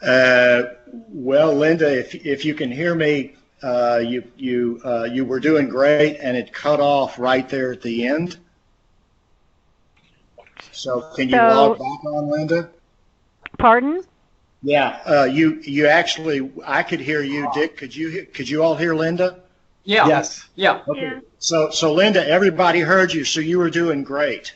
Uh, well, Linda, if you can hear me, you were doing great, and it cut off right there at the end. So can you log So, back on, Linda? pardon? Yeah, you actually, I could hear you, Dick. Could you all hear Linda? Yeah. Yes. Yeah. Okay. Yeah. So Linda, everybody heard you, so you were doing great.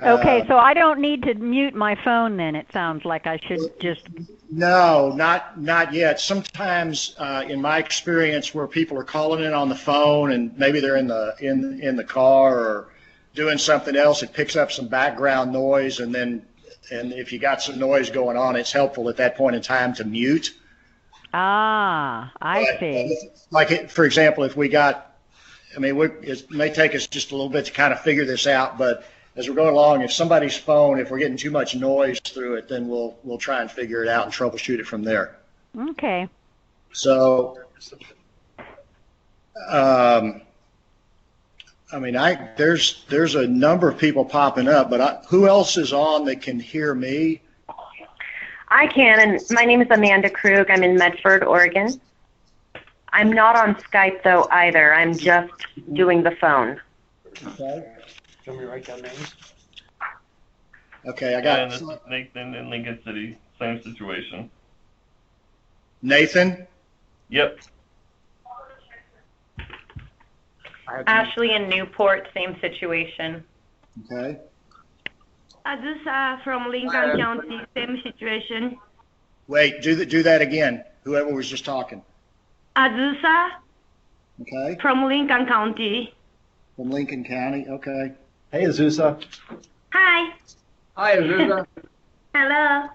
Okay, so I don't need to mute my phone then, it sounds like I should just... No, not yet. Sometimes, in my experience, where people are calling in on the phone and maybe they're in the car or doing something else, it picks up some background noise, and if you got some noise going on, it's helpful at that point in time to mute. Ah, I see. Like, for example, if we got, I mean, it may take us just a little bit to kind of figure this out, but as we're going along, if somebody's phone, if we're getting too much noise through it, then we'll try and figure it out and troubleshoot it from there. Okay. So, I mean, there's a number of people popping up, but who else is on that can hear me? I can, and my name is Amanda Krug. I'm in Medford, Oregon. I'm not on Skype, though, either. I'm just doing the phone. Okay. Do you want me to write down names? Okay, I And got this is Nathan in Lincoln City. Same situation. Nathan. Yep. Ashley in Newport, same situation. Okay. Azusa from Lincoln County, same situation. Wait, do that again. Whoever was just talking. Azusa Okay. from Lincoln County. From Lincoln County. Okay. Hey, Azusa. Hi. Hi, Azusa. Hello.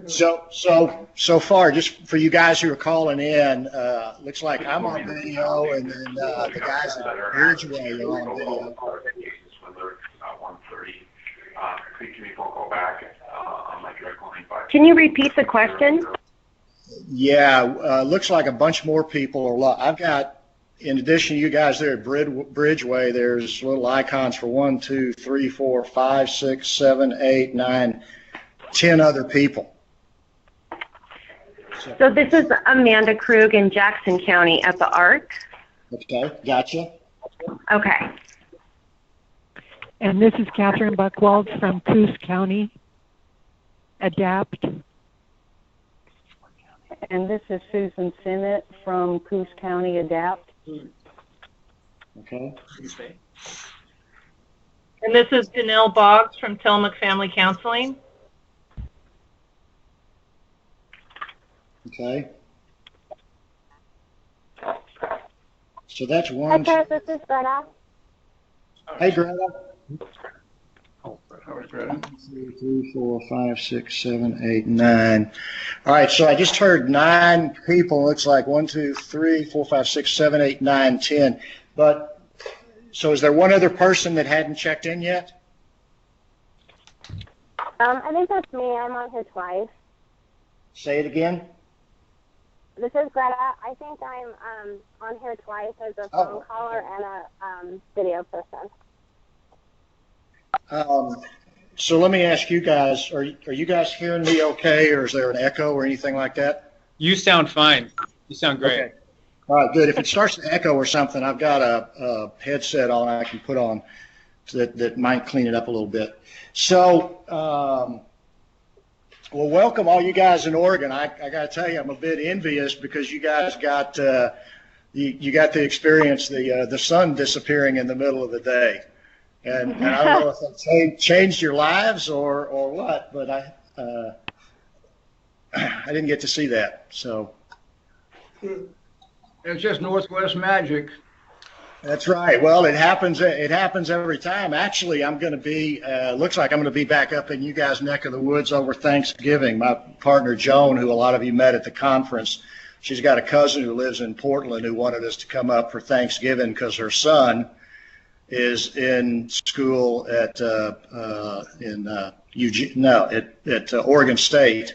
So far, just for you guys who are calling in, looks like I'm on video, and then the guys at Ridgeway are on video. Can you repeat the question? Yeah, looks like a bunch more people are. I've got, in addition to you guys there at Bridgeway, there's little icons for 1, 2, 3, 4, 5, 6, 7, 8, 9, 10 other people. So this is Amanda Krug in Jackson County at the ARC. Okay, gotcha. Okay. And this is Catherine Buchwald from Coos County Adapt. And this is Susan Sinnott from Coos County Adapt. Okay. And this is Danelle Boggs from Tillamook Family Counseling. Okay. So that's one. Hi, Chris, this is Greta. Hey, Greta. Oh, how is Greta? 2, 3, 4, 5, 6, 7, 8, 9. All right, so I just heard 9 people. Looks like 1, 2, 3, 4, 5, 6, 7, 8, 9, 10. But so is there one other person that hadn't checked in yet? I think that's me. I'm on here twice. Say it again. This is Greta. I think I'm on here twice as a phone caller and a video person. So let me ask you guys, are you guys hearing me okay, or is there an echo or anything like that? You sound fine. You sound great. Okay. All right, good. If it starts to echo or something, I've got a headset on I can put on that might clean it up a little bit. So, well, welcome all you guys in Oregon. I got to tell you, I'm a bit envious because you guys got you got to experience the sun disappearing in the middle of the day, and I don't know if it changed your lives or what, but I didn't get to see that. So It's just Northwest magic. that's right. Well, it happens every time. Actually, I'm going to be looks like I'm going to be back up in you guys' neck of the woods over Thanksgiving. My partner Joan, who a lot of you met at the conference, she's got a cousin who lives in Portland who wanted us to come up for Thanksgiving because her son is in school at Oregon State.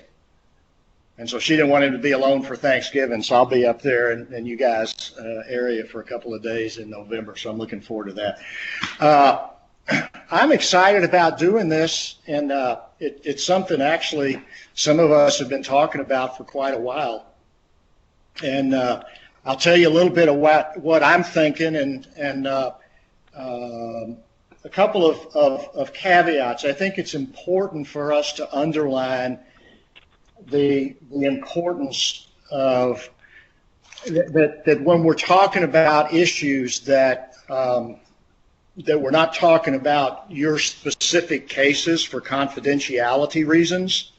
And so she didn't want him to be alone for Thanksgiving, so I'll be up there in you guys' area for a couple of days in November, so I'm looking forward to that. I'm excited about doing this, and it's something actually some of us have been talking about for quite a while. And I'll tell you a little bit of what I'm thinking, and a couple of caveats. I think it's important for us to underline the importance of that when we're talking about issues that we're not talking about your specific cases for confidentiality reasons.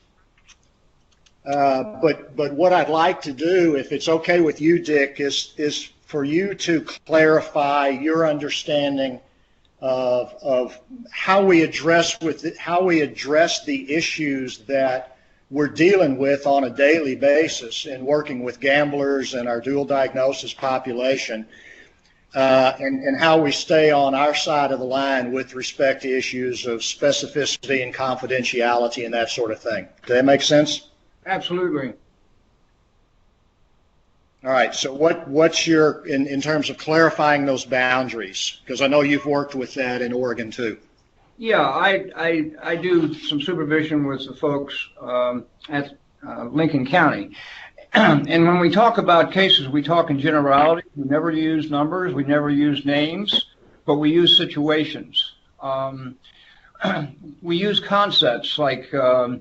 But what I'd like to do, if it's okay with you, Dick, is for you to clarify your understanding of how we address the issues that we're dealing with on a daily basis in working with gamblers and our dual diagnosis population, and how we stay on our side of the line with respect to issues of specificity and confidentiality and that sort of thing. Does that make sense? Absolutely. All right. So what's your, in terms of clarifying those boundaries? Because I know you've worked with that in Oregon too. Yeah, I do some supervision with the folks at Lincoln County. And when we talk about cases, we talk in generality. We never use numbers. We never use names, but we use situations. We use concepts like the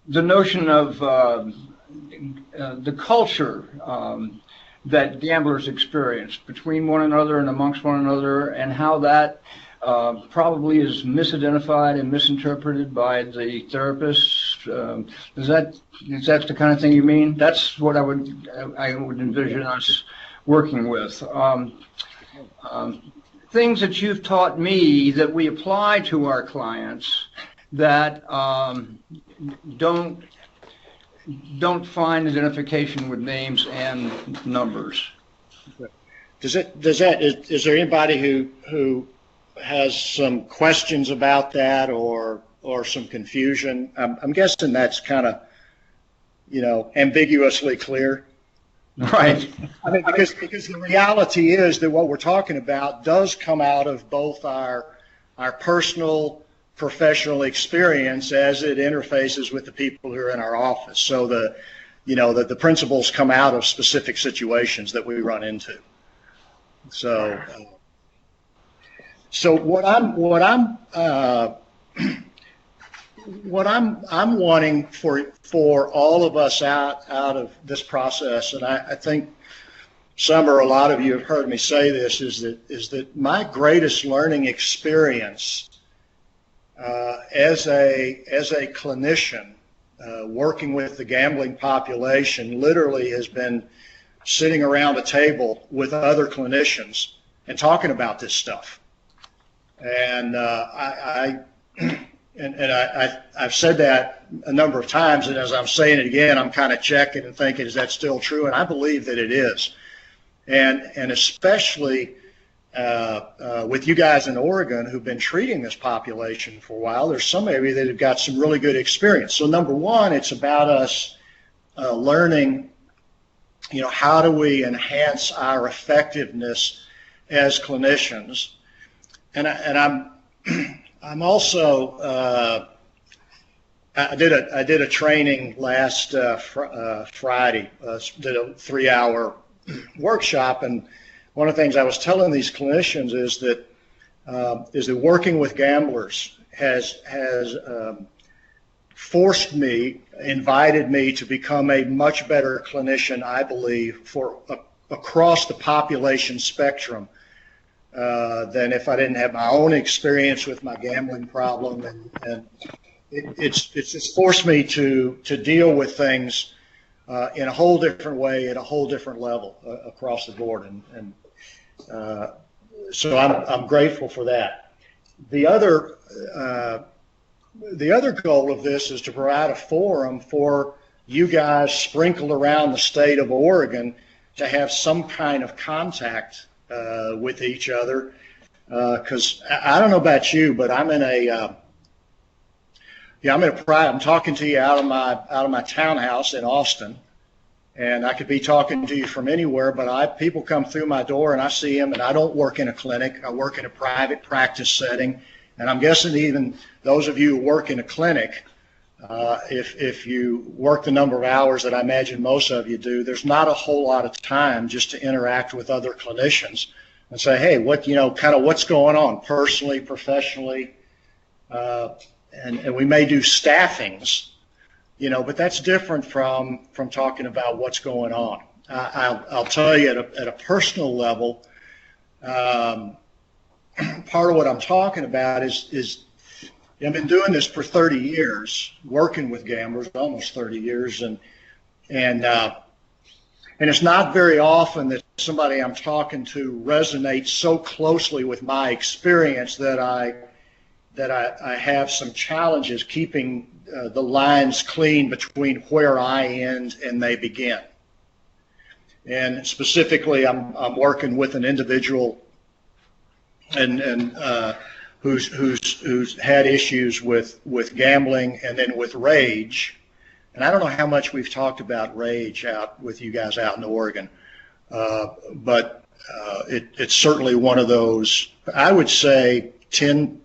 notion of the culture that gamblers experience between one another and amongst one another, and how that probably is misidentified and misinterpreted by the therapists. Is that the kind of thing you mean? That's what I would envision us working with. Things that you've taught me that we apply to our clients that don't find identification with names and numbers. Is there anybody who has some questions about that or some confusion? I'm guessing that's kind of, ambiguously clear. Right. I mean, because the reality is that what we're talking about does come out of both our personal professional experience as it interfaces with the people who are in our office. So the principles come out of specific situations that we run into. So what I'm wanting for all of us out of this process, and I think some or a lot of you have heard me say this, is that my greatest learning experience as a clinician working with the gambling population literally has been sitting around a table with other clinicians and talking about this stuff. And I've said that a number of times, and as I'm saying it again, I'm kind of checking and thinking, is that still true? And I believe that it is. And especially with you guys in Oregon who've been treating this population for a while, there's some of you that have got some really good experience. So number one, it's about us learning, how do we enhance our effectiveness as clinicians? And I'm also I did a training last Friday. Did a 3-hour workshop, and one of the things I was telling these clinicians is that working with gamblers has forced me, invited me to become a much better clinician, I believe, for across the population spectrum than if I didn't have my own experience with my gambling problem, and it's just forced me to deal with things in a whole different way, at a whole different level across the board, and so I'm grateful for that. The other goal of this is to provide a forum for you guys sprinkled around the state of Oregon to have some kind of contact with each other, because I don't know about you, but I'm talking to you out of my townhouse in Austin, and I could be talking to you from anywhere, but people come through my door and I see them, and I don't work in a clinic. I work in a private practice setting, And I'm guessing even those of you who work in a clinic, if you work the number of hours that I imagine most of you do, there's not a whole lot of time just to interact with other clinicians and say, hey, kind of what's going on personally, professionally, and we may do staffings, but that's different from talking about what's going on. I'll tell you at a personal level, part of what I'm talking about is I've been doing this for 30 years, working with gamblers, almost 30 years, and it's not very often that somebody I'm talking to resonates so closely with my experience that I have some challenges keeping the lines clean between where I end and they begin. And specifically, I'm working with an individual and who's had issues with gambling and then with rage. And I don't know how much we've talked about rage out with you guys out in Oregon, but it's certainly one of those. I would say 15%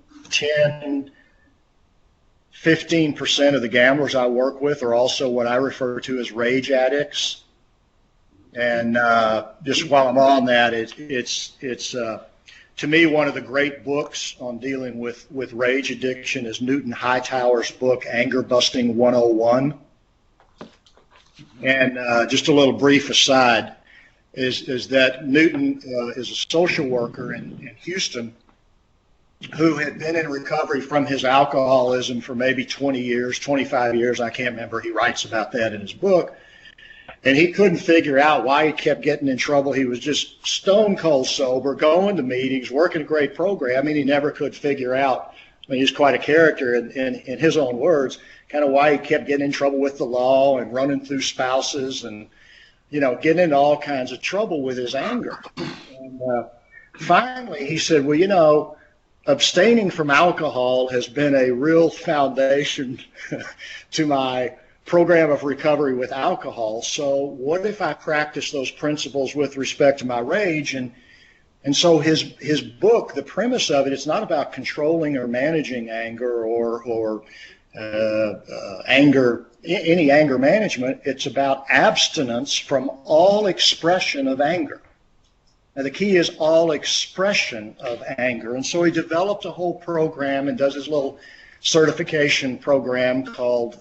of the gamblers I work with are also what I refer to as rage addicts. And just while I'm on that, it's to me, one of the great books on dealing with rage addiction is Newton Hightower's book, Anger Busting 101. And just a little brief aside is that Newton is a social worker in Houston who had been in recovery from his alcoholism for maybe 20 years, 25 years, I can't remember. He writes about that in his book. And he couldn't figure out why he kept getting in trouble. He was just stone cold sober, going to meetings, working a great program. I mean, he never could figure out, he's quite a character in his own words, kind of why he kept getting in trouble with the law and running through spouses and, getting into all kinds of trouble with his anger. And finally, he said, well, abstaining from alcohol has been a real foundation to my program of recovery with alcohol. So what if I practice those principles with respect to my rage? And so his book, the premise of it, it's not about controlling or managing anger or any anger management. It's about abstinence from all expression of anger. Now the key is all expression of anger. And so he developed a whole program and does his little certification program called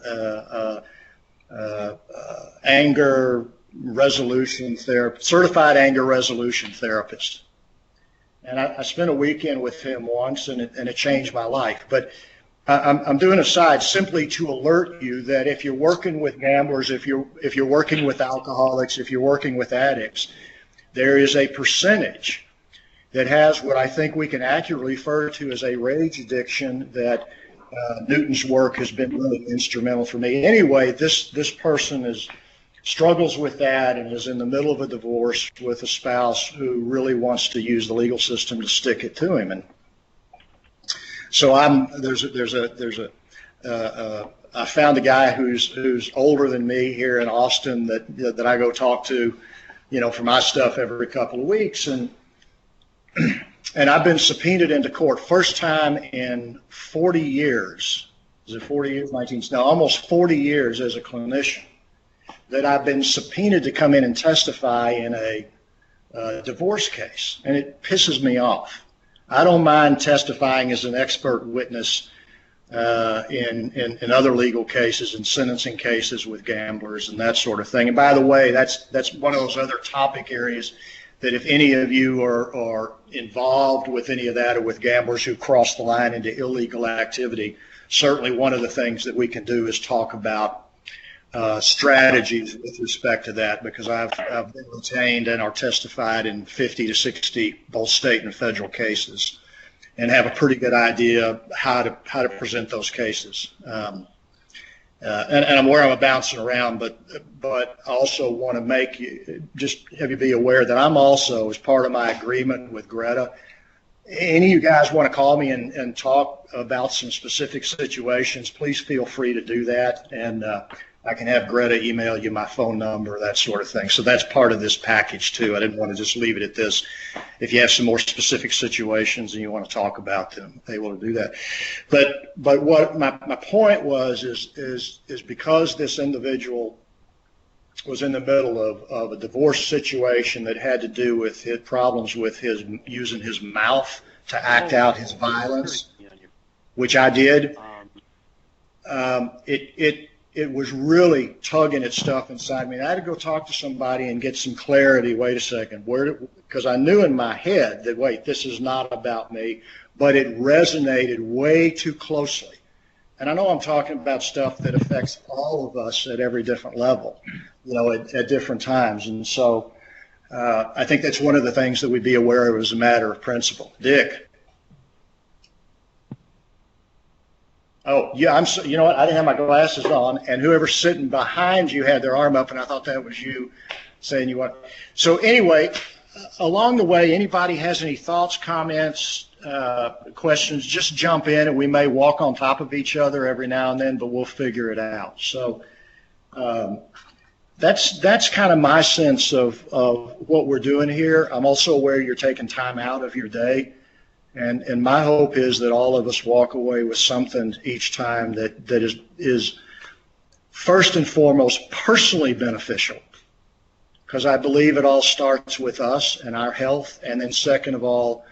anger resolution therapist, certified anger resolution therapist. And I spent a weekend with him once, and it changed my life. But I'm doing a side simply to alert you that if you're working with gamblers, if you're working with alcoholics, if you're working with addicts, there is a percentage that has what I think we can accurately refer to as a rage addiction that Newton's work has been really instrumental for me. Anyway, this person struggles with that and is in the middle of a divorce with a spouse who really wants to use the legal system to stick it to him. And so I found a guy who's older than me here in Austin that I go talk to, for my stuff every couple of weeks, and I've been subpoenaed into court. First time in 40 years. Is it 40 years? Almost 40 years as a clinician that I've been subpoenaed to come in and testify in a divorce case. And it pisses me off. I don't mind testifying as an expert witness in other legal cases and sentencing cases with gamblers and that sort of thing. And by the way, that's one of those other topic areas that if any of you are involved with any of that or with gamblers who cross the line into illegal activity, certainly one of the things that we can do is talk about strategies with respect to that, because I've been retained and are testified in 50 to 60 both state and federal cases and have a pretty good idea how to present those cases. And I'm aware I'm bouncing around, but I also want to have you be aware that I'm also, as part of my agreement with Greta, any of you guys want to call me and talk about some specific situations, please feel free to do that. And I can have Greta email you my phone number, that sort of thing. So that's part of this package too. I didn't want to just leave it at this. If you have some more specific situations and you want to talk about them, able to do that. But what my point was is because this individual was in the middle of a divorce situation that had to do with his problems with his using his mouth to act out his violence, which I did. It was really tugging at stuff inside me. And I had to go talk to somebody and get some clarity. Wait a second, because I knew in my head that, wait, this is not about me, but it resonated way too closely. And I know I'm talking about stuff that affects all of us at every different level, at different times. And so I think that's one of the things that we'd be aware of as a matter of principle. Dick. Oh, yeah, you know what? I didn't have my glasses on, and whoever's sitting behind you had their arm up, and I thought that was you saying you want. So anyway, along the way, anybody has any thoughts, comments, questions, just jump in, and we may walk on top of each other every now and then, but we'll figure it out. So that's kind of my sense of what we're doing here. I'm also aware you're taking time out of your day. And my hope is that all of us walk away with something each time that is first and foremost personally beneficial, because I believe it all starts with us and our health, and then second of all,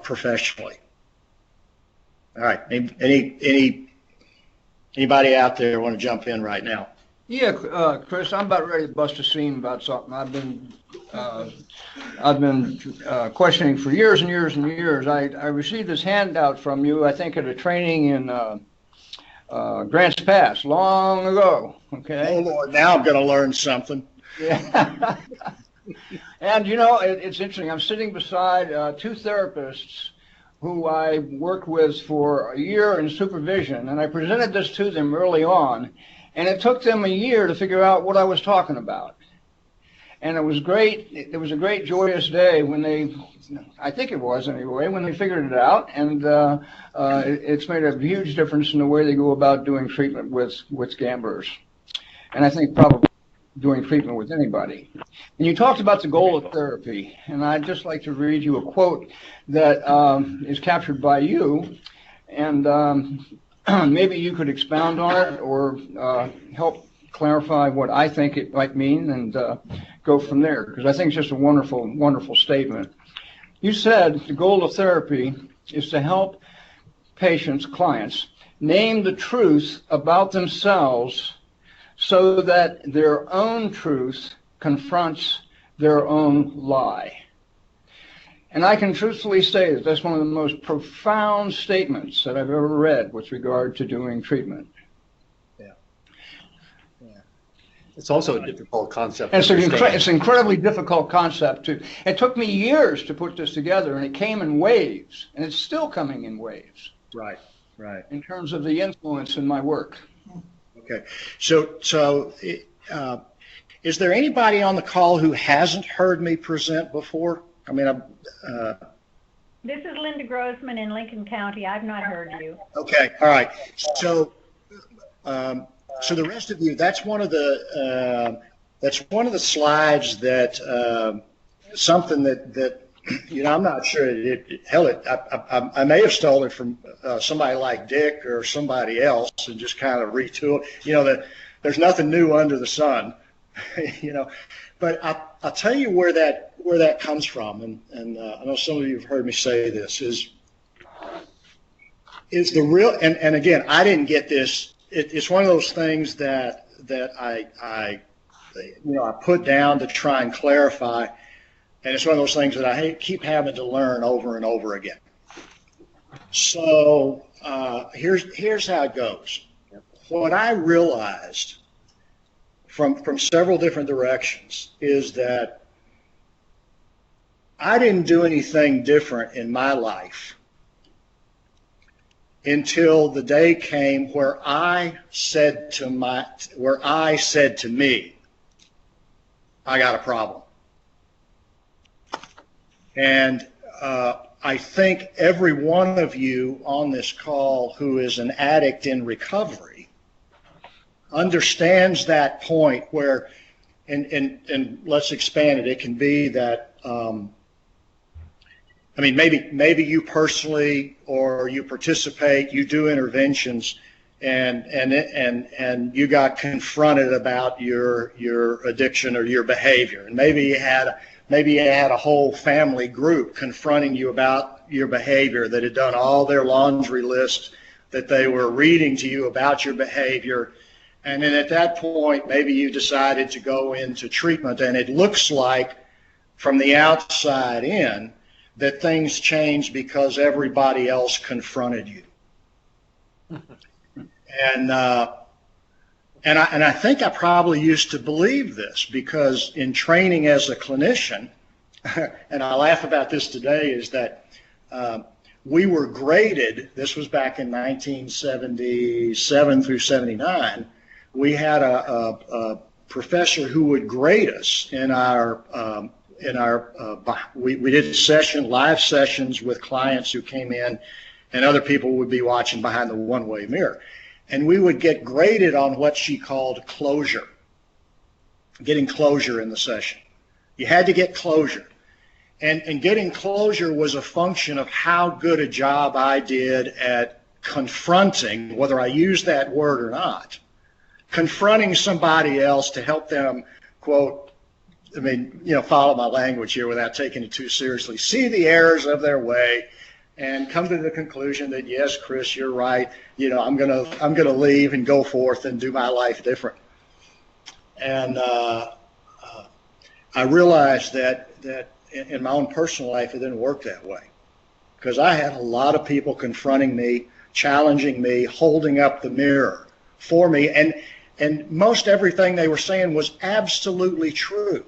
professionally. All right. Anybody out there want to jump in right now? Yeah, Chris, I'm about ready to bust a seam about something. I've been questioning for years and years and years. I received this handout from you, I think, at a training in Grants Pass long ago. Okay. Oh Lord, now I'm going to learn something. Yeah. And it's interesting. I'm sitting beside two therapists who I worked with for a year in supervision, and I presented this to them early on. And it took them a year to figure out what I was talking about. And it was great. It was a great, joyous day when I think it was anyway, when they figured it out. And it's made a huge difference in the way they go about doing treatment with gamblers. And I think probably doing treatment with anybody. And you talked about the goal of therapy. And I'd just like to read you a quote that is captured by you. And maybe you could expound on it or help clarify what I think it might mean and go from there, because I think it's just a wonderful, wonderful statement. You said the goal of therapy is to help patients, clients, name the truth about themselves so that their own truth confronts their own lie. And I can truthfully say that that's one of the most profound statements that I've ever read with regard to doing treatment. Yeah. It's also a difficult concept. And it's an incredibly difficult concept too. It took me years to put this together, and it came in waves, and it's still coming in waves. Right. In terms of the influence in my work. Okay. So is there anybody on the call who hasn't heard me present before? I mean, This is Linda Grossman in Lincoln County. I've not heard you. Okay, all right. So the rest of you, that's one of the slides that something that I'm not sure. I may have stolen it from somebody like Dick or somebody else and just kind of retooled. There's nothing new under the sun, But I'll tell you where that comes from, and I know some of you have heard me say this, is the real, and again, I didn't get this. It's one of those things that I put down to try and clarify, and it's one of those things that I keep having to learn over and over again. So here's how it goes. What I realized from several different directions is that I didn't do anything different in my life until the day came where I said to me, I got a problem. And I think every one of you on this call who is an addict in recovery understands that point where, and let's expand it. It can be that, I mean, maybe you personally, or you participate, you do interventions, and you got confronted about your addiction or your behavior, and maybe you had a whole family group confronting you about your behavior, that had done all their laundry list, that they were reading to you about your behavior. And then at that point, maybe you decided to go into treatment, and it looks like from the outside in that things changed because everybody else confronted you. And I think I probably used to believe this, because in training as a clinician, and I laugh about this today, is that we were graded. This was back in 1977 through 79. We had a professor who would grade us in our we did live sessions with clients who came in, and other people would be watching behind the one-way mirror. And we would get graded on what she called closure, getting closure in the session. You had to get closure. And getting closure was a function of how good a job I did at confronting, whether I used that word or not, confronting somebody else to help them, quote, I mean, follow my language here without taking it too seriously, see the errors of their way and come to the conclusion that, yes, Chris, you're right. I'm gonna leave and go forth and do my life different. And I realized that in my own personal life, it didn't work that way, because I had a lot of people confronting me, challenging me, holding up the mirror for me, and most everything they were saying was absolutely true.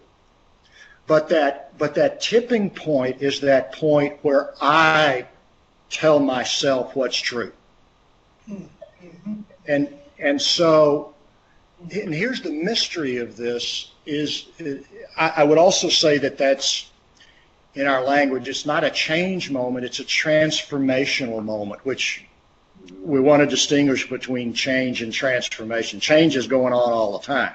But that tipping point is that point where I tell myself what's true. And so, and here's the mystery of this is I would also say that that's, in our language, it's not a change moment, it's a transformational moment, which we want to distinguish between change and transformation. Change is going on all the time.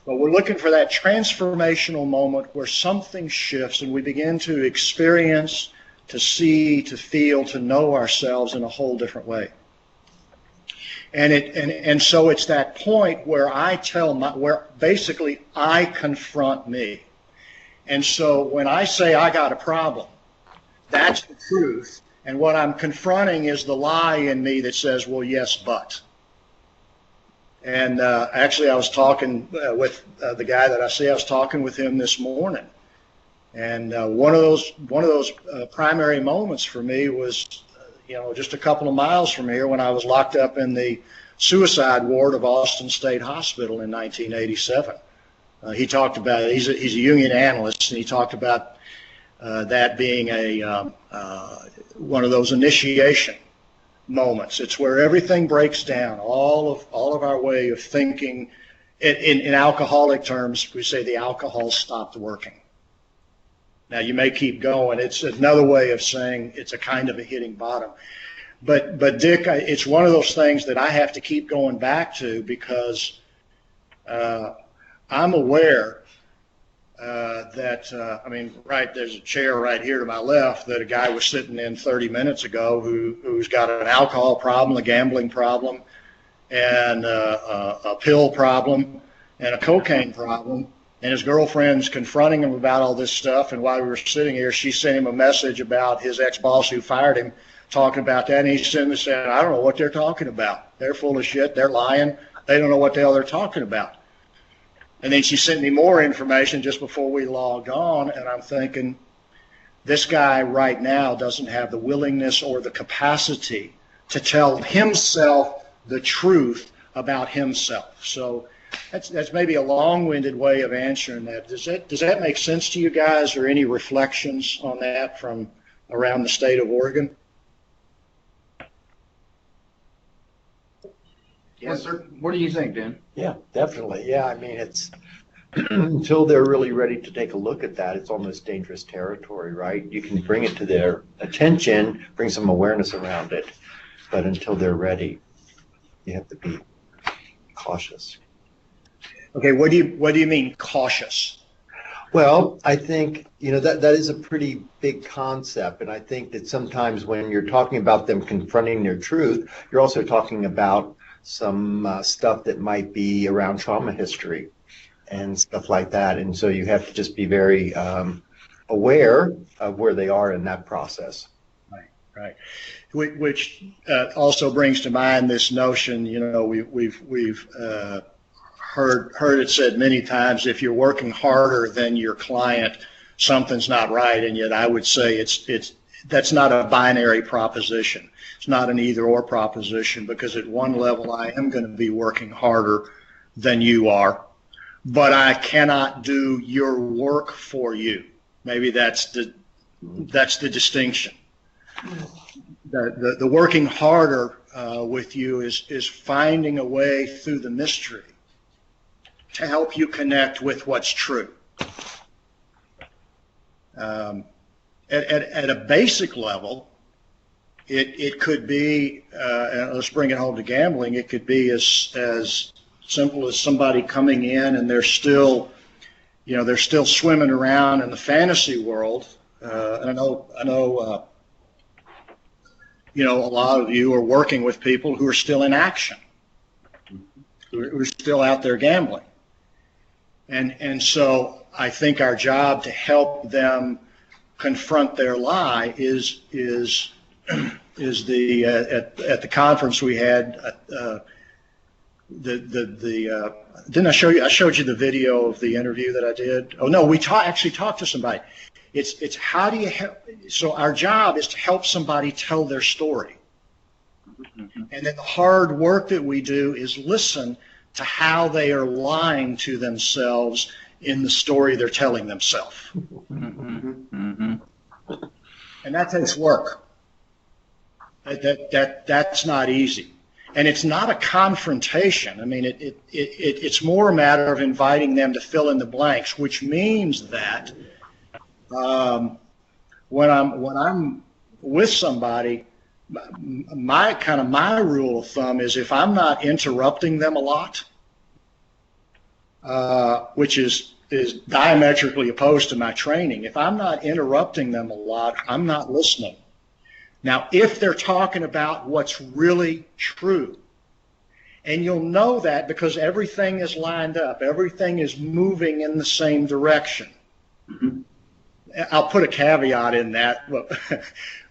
But we're looking for that transformational moment where something shifts and we begin to experience, to see, to feel, to know ourselves in a whole different way. And so it's that point where where basically I confront me. And so when I say I got a problem, that's the truth. And what I'm confronting is the lie in me that says, well, yes, but. And actually, I was talking with the guy that I see. I was talking with him this morning. And one of those primary moments for me was, just a couple of miles from here, when I was locked up in the suicide ward of Austin State Hospital in 1987. He talked about it. He's a Jungian analyst, and he talked about that being one of those initiation moments. It's where everything breaks down. All of our way of thinking. In alcoholic terms, we say the alcohol stopped working. Now you may keep going. It's another way of saying it's a kind of a hitting bottom. But Dick, it's one of those things that I have to keep going back to, because I'm aware that, right, there's a chair right here to my left that a guy was sitting in 30 minutes ago who's got an alcohol problem, a gambling problem, and a pill problem, and a cocaine problem. And his girlfriend's confronting him about all this stuff. And while we were sitting here, she sent him a message about his ex-boss who fired him, talking about that. And he's sitting there saying, I don't know what they're talking about. They're full of shit. They're lying. They don't know what the hell they're talking about. And then she sent me more information just before we logged on. And I'm thinking, this guy right now doesn't have the willingness or the capacity to tell himself the truth about himself. So that's maybe a long-winded way of answering that. Does that make sense to you guys, or any reflections on that from around the state of Oregon? Yes, sir. What do you think, Dan? Yeah, definitely. Yeah, I mean, it's until they're really ready to take a look at that, it's almost dangerous territory, right? You can bring it to their attention, bring some awareness around it, but until they're ready, you have to be cautious. Okay, what do you mean cautious? Well, I think, that is a pretty big concept. And I think that sometimes when you're talking about them confronting their truth, you're also talking about some stuff that might be around trauma history and stuff like that. And so you have to just be very aware of where they are in that process. Right. Which also brings to mind this notion, we've heard it said many times, if you're working harder than your client, something's not right. And yet I would say that's not a binary proposition. It's not an either or proposition, because at one level I am going to be working harder than you are, but I cannot do your work for you. Maybe that's the distinction. The working harder with you is finding a way through the mystery to help you connect with what's true. At a basic level, it could be, and let's bring it home to gambling, it could be as simple as somebody coming in and they're still swimming around in the fantasy world. And I know a lot of you are working with people who are still in action, who are still out there gambling. And so I think our job to help them confront their lie is the at the conference we had, didn't I show you? I showed you the video of the interview that I did. Oh no, we actually talked to somebody. It's how do you help? So our job is to help somebody tell their story, and then the hard work that we do is listen to how they are lying to themselves in the story they're telling themselves. And that takes work. That's not easy. And it's not a confrontation. I mean, it's more a matter of inviting them to fill in the blanks, which means that when I'm with somebody, my rule of thumb is if I'm not interrupting them a lot, which is diametrically opposed to my training. If I'm not interrupting them a lot, I'm not listening. Now, if they're talking about what's really true, and you'll know that because everything is lined up, everything is moving in the same direction. Mm-hmm. I'll put a caveat in that. But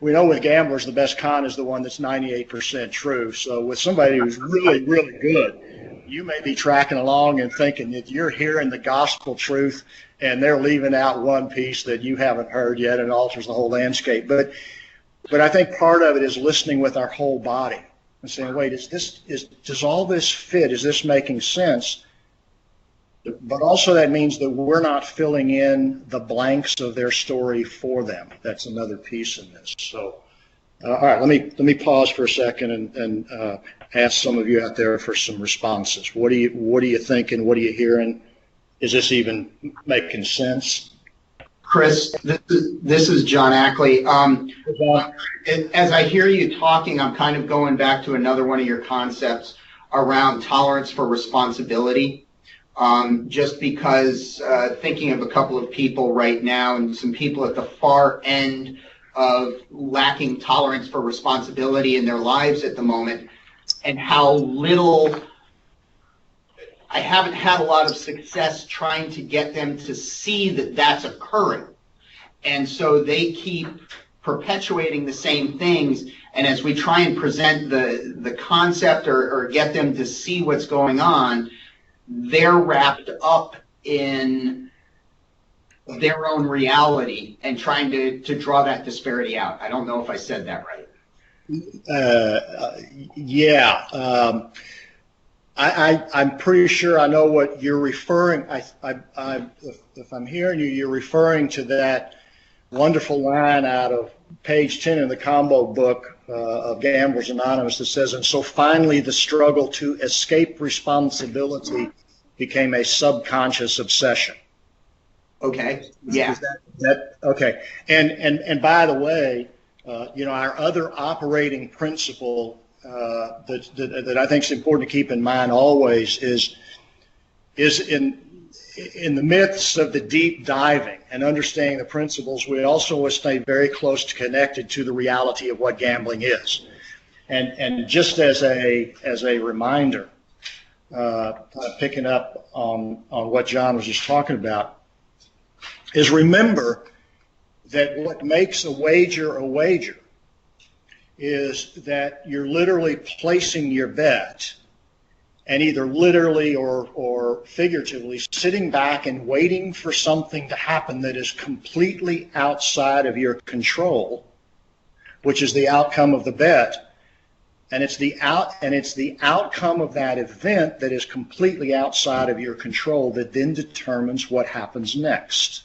we know with gamblers, the best con is the one that's 98% true. So with somebody who's really, really good, you may be tracking along and thinking that you're hearing the gospel truth and they're leaving out one piece that you haven't heard yet and alters the whole landscape. But I think part of it is listening with our whole body and saying, wait, does all this fit? Is this making sense? But also that means that we're not filling in the blanks of their story for them. That's another piece in this. So, all right, let me pause for a second and ask some of you out there for some responses. What are you thinking? What are you hearing? Is this even making sense? Chris, this is John Ackley. As I hear you talking, I'm kind of going back to another one of your concepts around tolerance for responsibility. Just because thinking of a couple of people right now and some people at the far end of lacking tolerance for responsibility in their lives at the moment, and how little I haven't had a lot of success trying to get them to see that that's occurring. And so they keep perpetuating the same things. And as we try and present the concept or get them to see what's going on, they're wrapped up in their own reality and trying to draw that disparity out. I don't know if I said that right. Yeah. I'm pretty sure I know what you're referring. If I'm hearing you, you're referring to that wonderful line out of page 10 in the combo book of Gamblers Anonymous that says, and so finally the struggle to escape responsibility became a subconscious obsession. Okay. Yeah. Okay. And by the way, our other operating principle that I think is important to keep in mind always is in the midst of the deep diving and understanding the principles, we also must stay very close to connected to the reality of what gambling is. And just as a reminder, picking up on what John was just talking about, is remember that what makes a wager is that you're literally placing your bet, and either literally or figuratively sitting back and waiting for something to happen that is completely outside of your control, which is the outcome of the bet. And it's the outcome of that event that is completely outside of your control that then determines what happens next.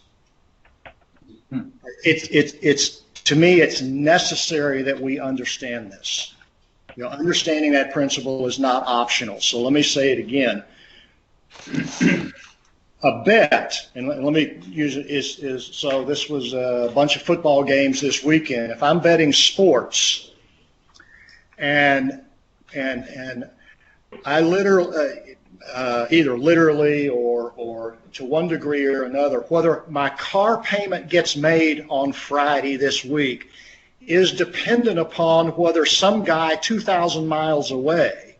It's to me, it's necessary that we understand this. You know, understanding that principle is not optional. So let me say it again. A bet, and let me use it, is so this was a bunch of football games this weekend. If I'm betting sports, and I literally, either literally or to one degree or another, whether my car payment gets made on Friday this week is dependent upon whether some guy 2,000 miles away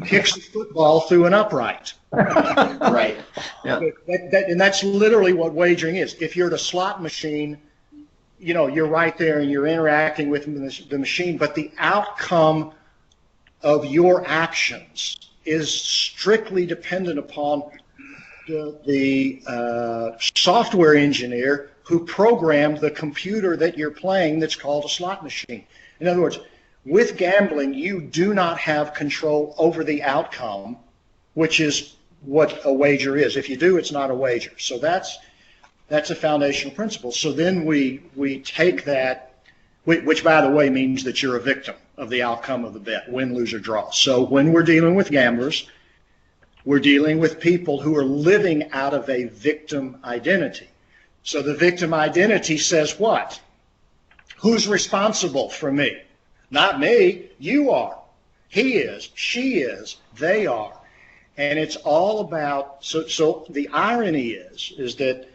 kicks the football through an upright. Right. Yeah. And that's literally what wagering is. If you're at a slot machine, you know, you're right there and you're interacting with the machine, but the outcome of your actions is strictly dependent upon the software engineer who programmed the computer that you're playing that's called a slot machine. In other words, with gambling, you do not have control over the outcome, which is what a wager is. If you do, it's not a wager. So that's a foundational principle. So then we take that, which by the way means that you're a victim of the outcome of the bet, win, lose, or draw. So when we're dealing with gamblers, we're dealing with people who are living out of a victim identity. So the victim identity says what? Who's responsible for me? Not me, you are. He is, she is, they are. And it's all about, so the irony is that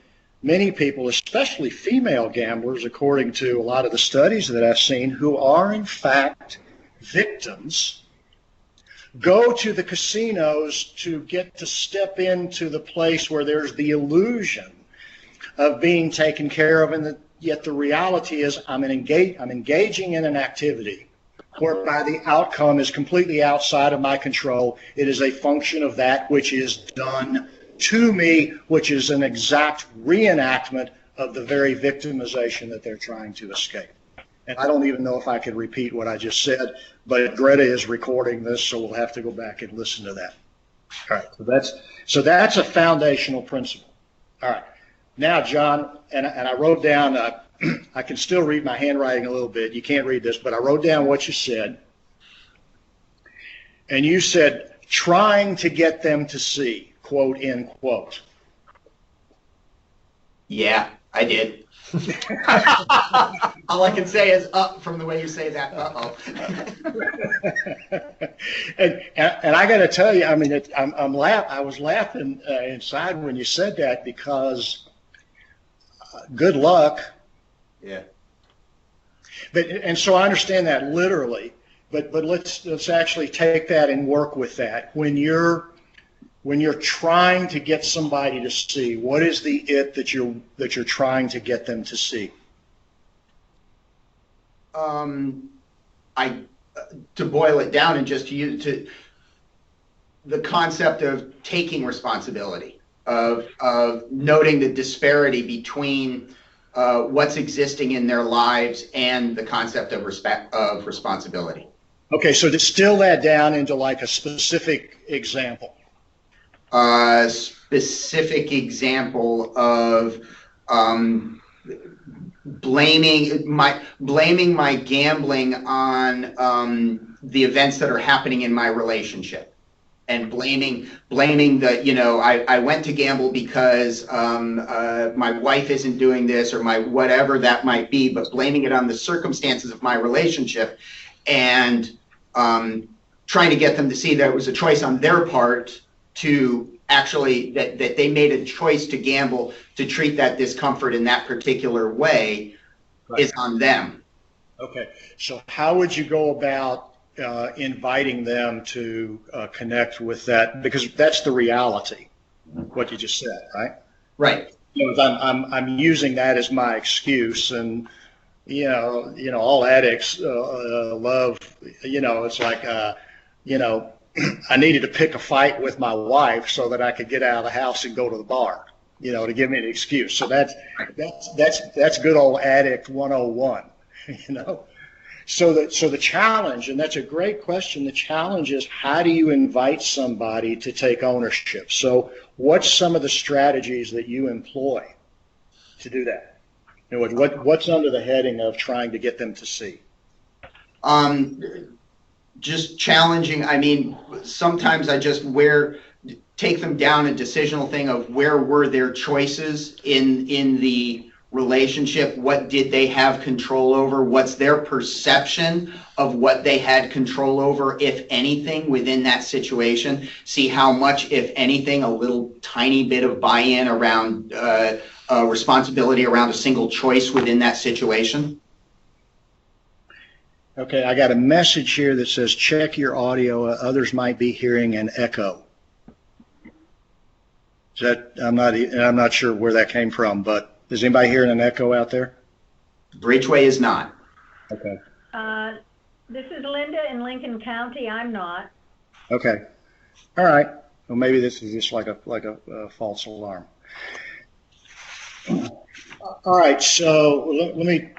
many people, especially female gamblers, according to a lot of the studies that I've seen, who are in fact victims, go to the casinos to get to step into the place where there's the illusion of being taken care of, and yet the reality is I'm engaging in an activity whereby the outcome is completely outside of my control. It is a function of that which is done to me, which is an exact reenactment of the very victimization that they're trying to escape. And I don't even know if I could repeat what I just said, but Greta is recording this, so we'll have to go back and listen to that. All right, so that's a foundational principle. All right, now, John, and I wrote down, I can still read my handwriting a little bit. You can't read this, but I wrote down what you said. And you said, trying to get them to see, quote, end quote. Yeah, I did. All I can say is from the way you say that. and I got to tell you, I mean, I was laughing inside when you said that, because good luck. Yeah. And so I understand that literally, but let's actually take that and work with that. When you're trying to get somebody to see, what is the it that you're trying to get them to see? To boil it down and just to use to the concept of taking responsibility, of noting the disparity between what's existing in their lives and the concept of responsibility. Okay, so distill that down into like a specific example. A specific example of blaming my gambling on the events that are happening in my relationship, and blaming the, you know, I went to gamble because my wife isn't doing this, or my whatever that might be, but blaming it on the circumstances of my relationship, and trying to get them to see that it was a choice on their part to actually, that they made a choice to gamble, to treat that discomfort in that particular way, is on them. Okay, so how would you go about inviting them to connect with that? Because that's the reality, what you just said, right? Right. Because I'm using that as my excuse, and all addicts love. It's like I needed to pick a fight with my wife so that I could get out of the house and go to the bar. To give me an excuse. So that's good old addict 101. So the challenge, and that's a great question. The challenge is, how do you invite somebody to take ownership? So what's some of the strategies that you employ to do that? What's under the heading of trying to get them to see? Just challenging. I mean, sometimes I just take them down a decisional thing of where were their choices in the relationship, what did they have control over, what's their perception of what they had control over, if anything, within that situation. See how much, if anything, a little tiny bit of buy-in around responsibility around a single choice within that situation. Okay, I got a message here that says check your audio, others might be hearing an echo. Is that, I'm not sure where that came from, but is anybody hearing an echo out there? Bridgeway is not. Okay. This is Linda in Lincoln County. I'm not. Okay. All right. Well, maybe this is just like a false alarm. All right. So let me.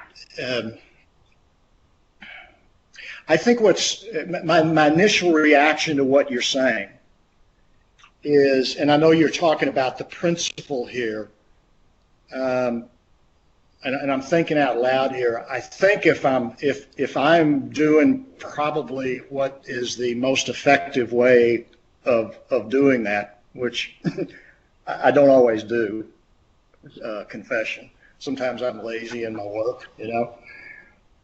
I think what's my initial reaction to what you're saying is, and I know you're talking about the principle here. And I'm thinking out loud here. I think if I'm doing probably what is the most effective way of doing that, which I don't always do, confession. Sometimes I'm lazy in my work,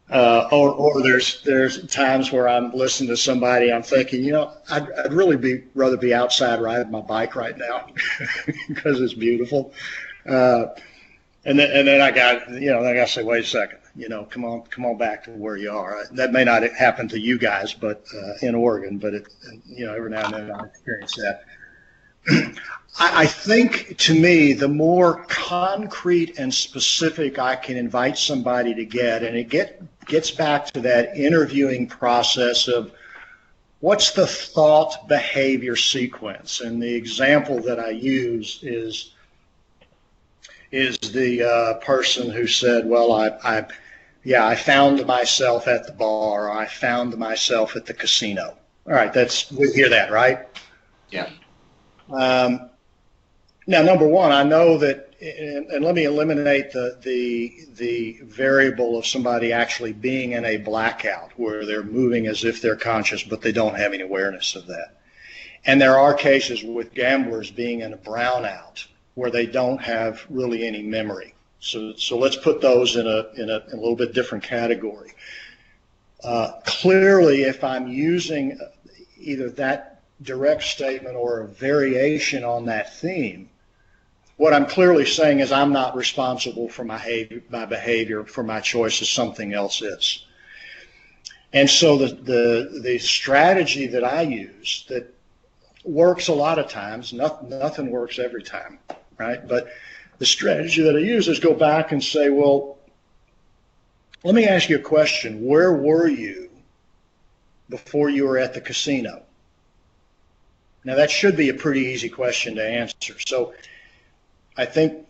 or there's times where I'm listening to somebody, I'm thinking, I'd really rather be outside riding my bike right now because it's beautiful. And then I got, then I got to say, wait a second, come on back to where you are. That may not happen to you guys, but in Oregon, but every now and then I experience that. I think, to me, the more concrete and specific I can invite somebody to get, and it gets back to that interviewing process of what's the thought behavior sequence. And the example that I use is the person who said, well, I found myself at the bar, or I found myself at the casino. All right, we hear that, right? Yeah. Now, number one, I know that, and let me eliminate the variable of somebody actually being in a blackout where they're moving as if they're conscious, but they don't have any awareness of that. And there are cases with gamblers being in a brownout where they don't have really any memory. So let's put those in a little bit different category. Clearly, if I'm using either that direct statement or a variation on that theme, what I'm clearly saying is I'm not responsible for my behavior, for my choices, something else is. And so the strategy that I use that works a lot of times, nothing works every time, right? But the strategy that I use is go back and say, well, let me ask you a question. Where were you before you were at the casino? Now, that should be a pretty easy question to answer. So I think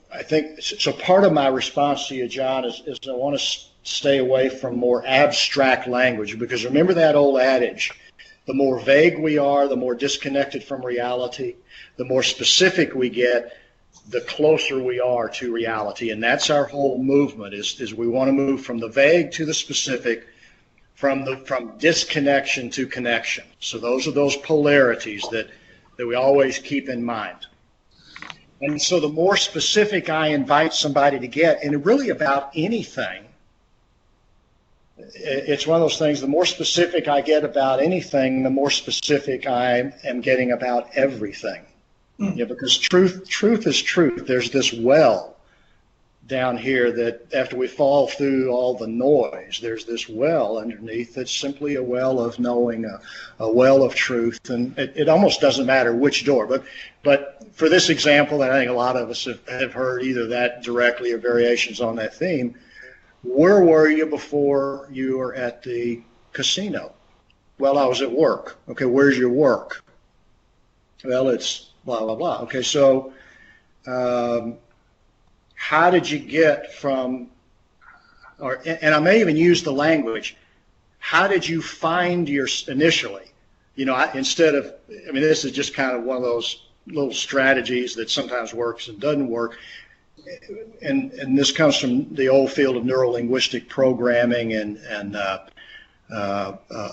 so part of my response to you, John, is I want to stay away from more abstract language, because remember that old adage, the more vague we are, the more disconnected from reality. The more specific we get, the closer we are to reality. And that's our whole movement, is we want to move from the vague to the specific, from disconnection to connection. So those are those polarities that we always keep in mind. And so the more specific I invite somebody to get, and really about anything, it's one of those things, the more specific I get about anything, the more specific I am getting about everything. Yeah, because truth is truth. There's this well down here that after we fall through all the noise, there's this well underneath that's simply a well of knowing, a well of truth. And it almost doesn't matter which door. But for this example, that I think a lot of us have heard either that directly or variations on that theme, where were you before you were at the casino? Well, I was at work. Okay, where's your work? Well, it's blah, blah, blah. Okay, so how did you get from, and I may even use the language, how did you find your, initially, instead of, this is just kind of one of those little strategies that sometimes works and doesn't work. And this comes from the old field of neuro-linguistic programming and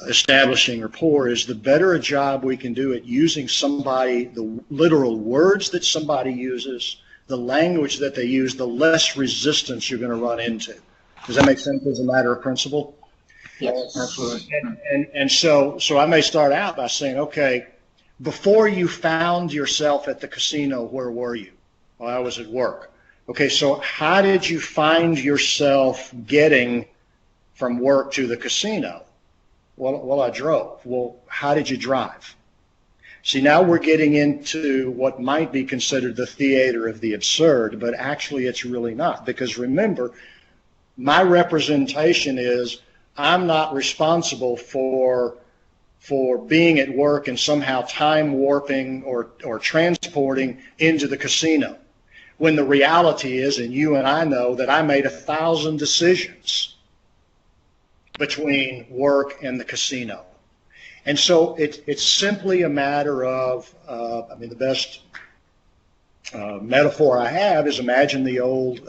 establishing rapport, is the better a job we can do at using somebody, the literal words that somebody uses, the language that they use, the less resistance you're going to run into. Does that make sense as a matter of principle? Yes, absolutely. And so I may start out by saying, okay, before you found yourself at the casino, where were you? Well, I was at work. Okay, so how did you find yourself getting from work to the casino? Well, I drove. Well, how did you drive? See, now we're getting into what might be considered the theater of the absurd, but actually it's really not. Because remember, my representation is I'm not responsible for being at work and somehow time warping or transporting into the casino. When the reality is, and you and I know, that I made 1,000 decisions between work and the casino. And so it's simply a matter of, the best metaphor I have is imagine the old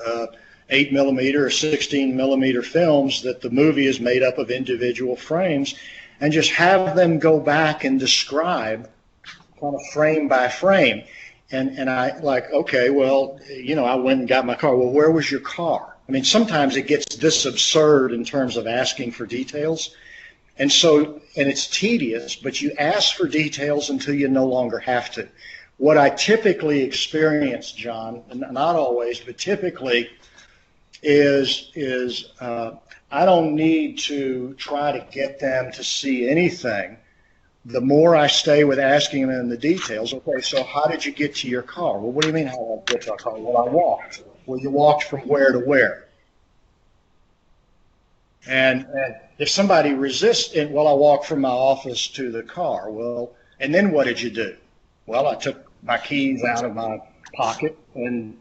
8mm or 16mm films that the movie is made up of individual frames, and just have them go back and describe kind of frame by frame. And I okay, well, I went and got my car. Well, where was your car? Sometimes it gets this absurd in terms of asking for details. And it's tedious, but you ask for details until you no longer have to. What I typically experience, John, and not always, but typically is I don't need to try to get them to see anything. The more I stay with asking them the details, okay, so how did you get to your car? Well, what do you mean how did I get to a car? Well, I walked. Well, you walked from where to where? And if somebody resists it, well, I walked from my office to the car. Well, and then what did you do? Well, I took my keys out of my pocket and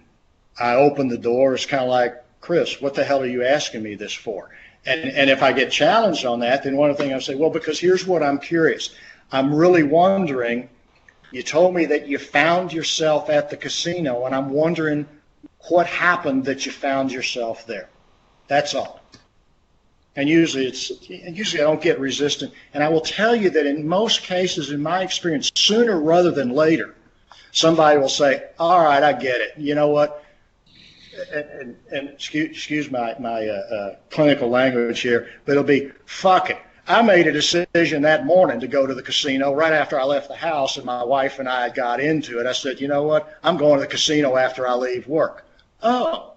I opened the door. It's kind of like, Chris, what the hell are you asking me this for? And if I get challenged on that, then one of the things I say, well, because here's what I'm curious. I'm really wondering, you told me that you found yourself at the casino, and I'm wondering what happened that you found yourself there. That's all. And usually I don't get resistant. And I will tell you that in most cases, in my experience, sooner rather than later, somebody will say, all right, I get it. You know what? And excuse my clinical language here, but it'll be, fuck it. I made a decision that morning to go to the casino right after I left the house, and my wife and I got into it. I said, you know what? I'm going to the casino after I leave work. Oh.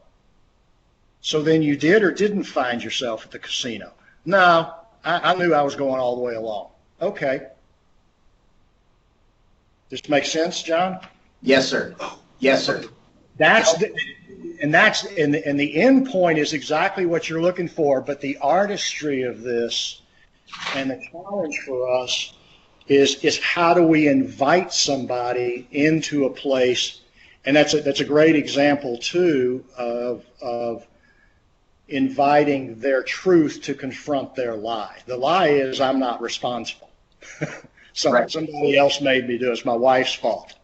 So then you did or didn't find yourself at the casino? No, I knew I was going all the way along. Okay. Does this make sense, John? Yes, sir. Yes, sir. And the end point is exactly what you're looking for, but the artistry of this and the challenge for us is how do we invite somebody into a place, and that's a great example too of inviting their truth to confront their lie. The lie is I'm not responsible. Somebody else made me do it. It's my wife's fault.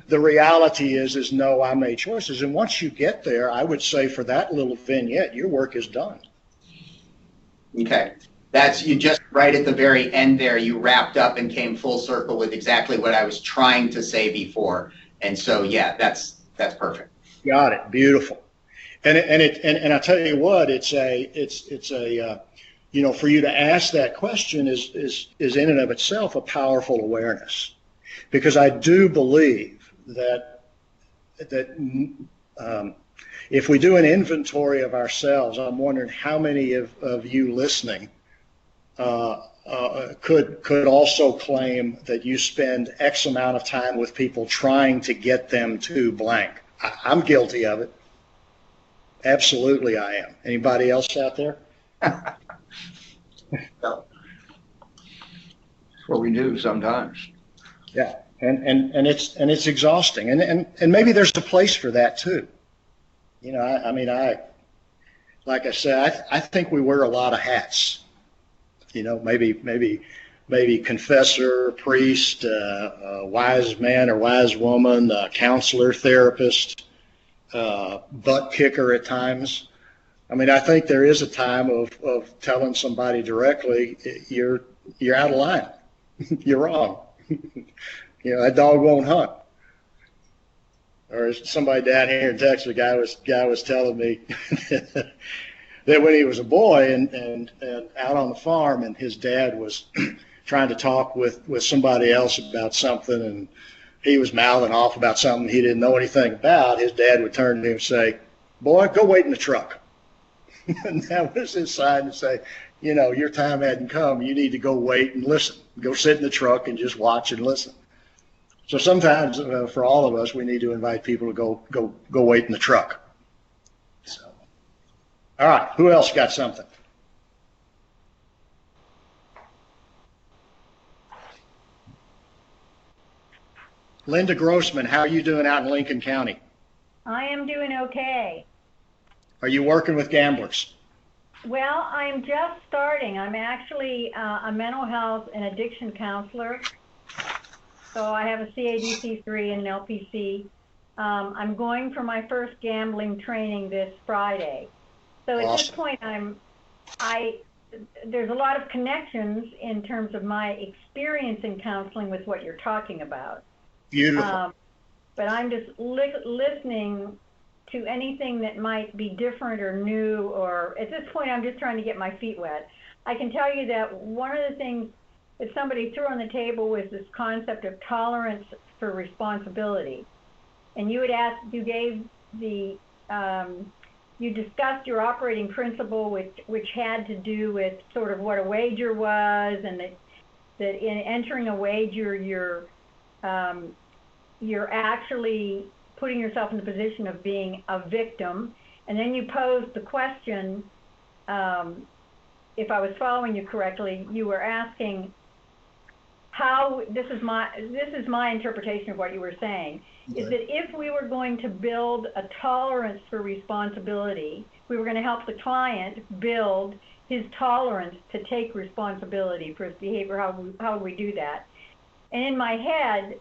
The reality is no, I made choices. And once you get there, I would say for that little vignette, your work is done. Okay. You just right at the very end there, you wrapped up and came full circle with exactly what I was trying to say before. And so, yeah, that's perfect. Got it. Beautiful. And I tell you what, it's a for you to ask that question is in and of itself a powerful awareness, because I do believe that if we do an inventory of ourselves, I'm wondering how many of you listening could also claim that you spend X amount of time with people trying to get them to blank. I'm guilty of it. Absolutely, I am. Anybody else out there? That's what we do sometimes. Yeah, and it's exhausting, and maybe there's a place for that too. Like I said, I think we wear a lot of hats. Maybe confessor, priest, wise man or wise woman, counselor, therapist, butt kicker at times. I think there is a time of telling somebody directly, you're out of line. You're wrong. That dog won't hunt. Or somebody down here in Texas, a guy was telling me that when he was a boy and out on the farm, and his dad was trying to talk with somebody else about something, and he was mouthing off about something he didn't know anything about, his dad would turn to him and say, "Boy, go wait in the truck." And that was his sign to say, your time hadn't come. You need to go wait and listen. Go sit in the truck and just watch and listen. So sometimes for all of us, we need to invite people to go wait in the truck. So, all right, who else got something? Linda Grossman, how are you doing out in Lincoln County? I am doing okay. Are you working with gamblers? Well, I'm just starting. I'm actually a mental health and addiction counselor. So I have a CADC3 and an LPC. I'm going for my first gambling training this Friday. So at this point, there's a lot of connections in terms of my experience in counseling with what you're talking about. Beautiful. But I'm just listening to anything that might be different or new, or at this point, I'm just trying to get my feet wet. I can tell you that one of the things that somebody threw on the table was this concept of tolerance for responsibility. And you discussed your operating principle, which had to do with sort of what a wager was, and that in entering a wager, you're actually putting yourself in the position of being a victim. And then you posed the question, if I was following you correctly, you were asking this is my interpretation of what you were saying, is that if we were going to build a tolerance for responsibility, we were going to help the client build his tolerance to take responsibility for his behavior. How would we do that? And in my head,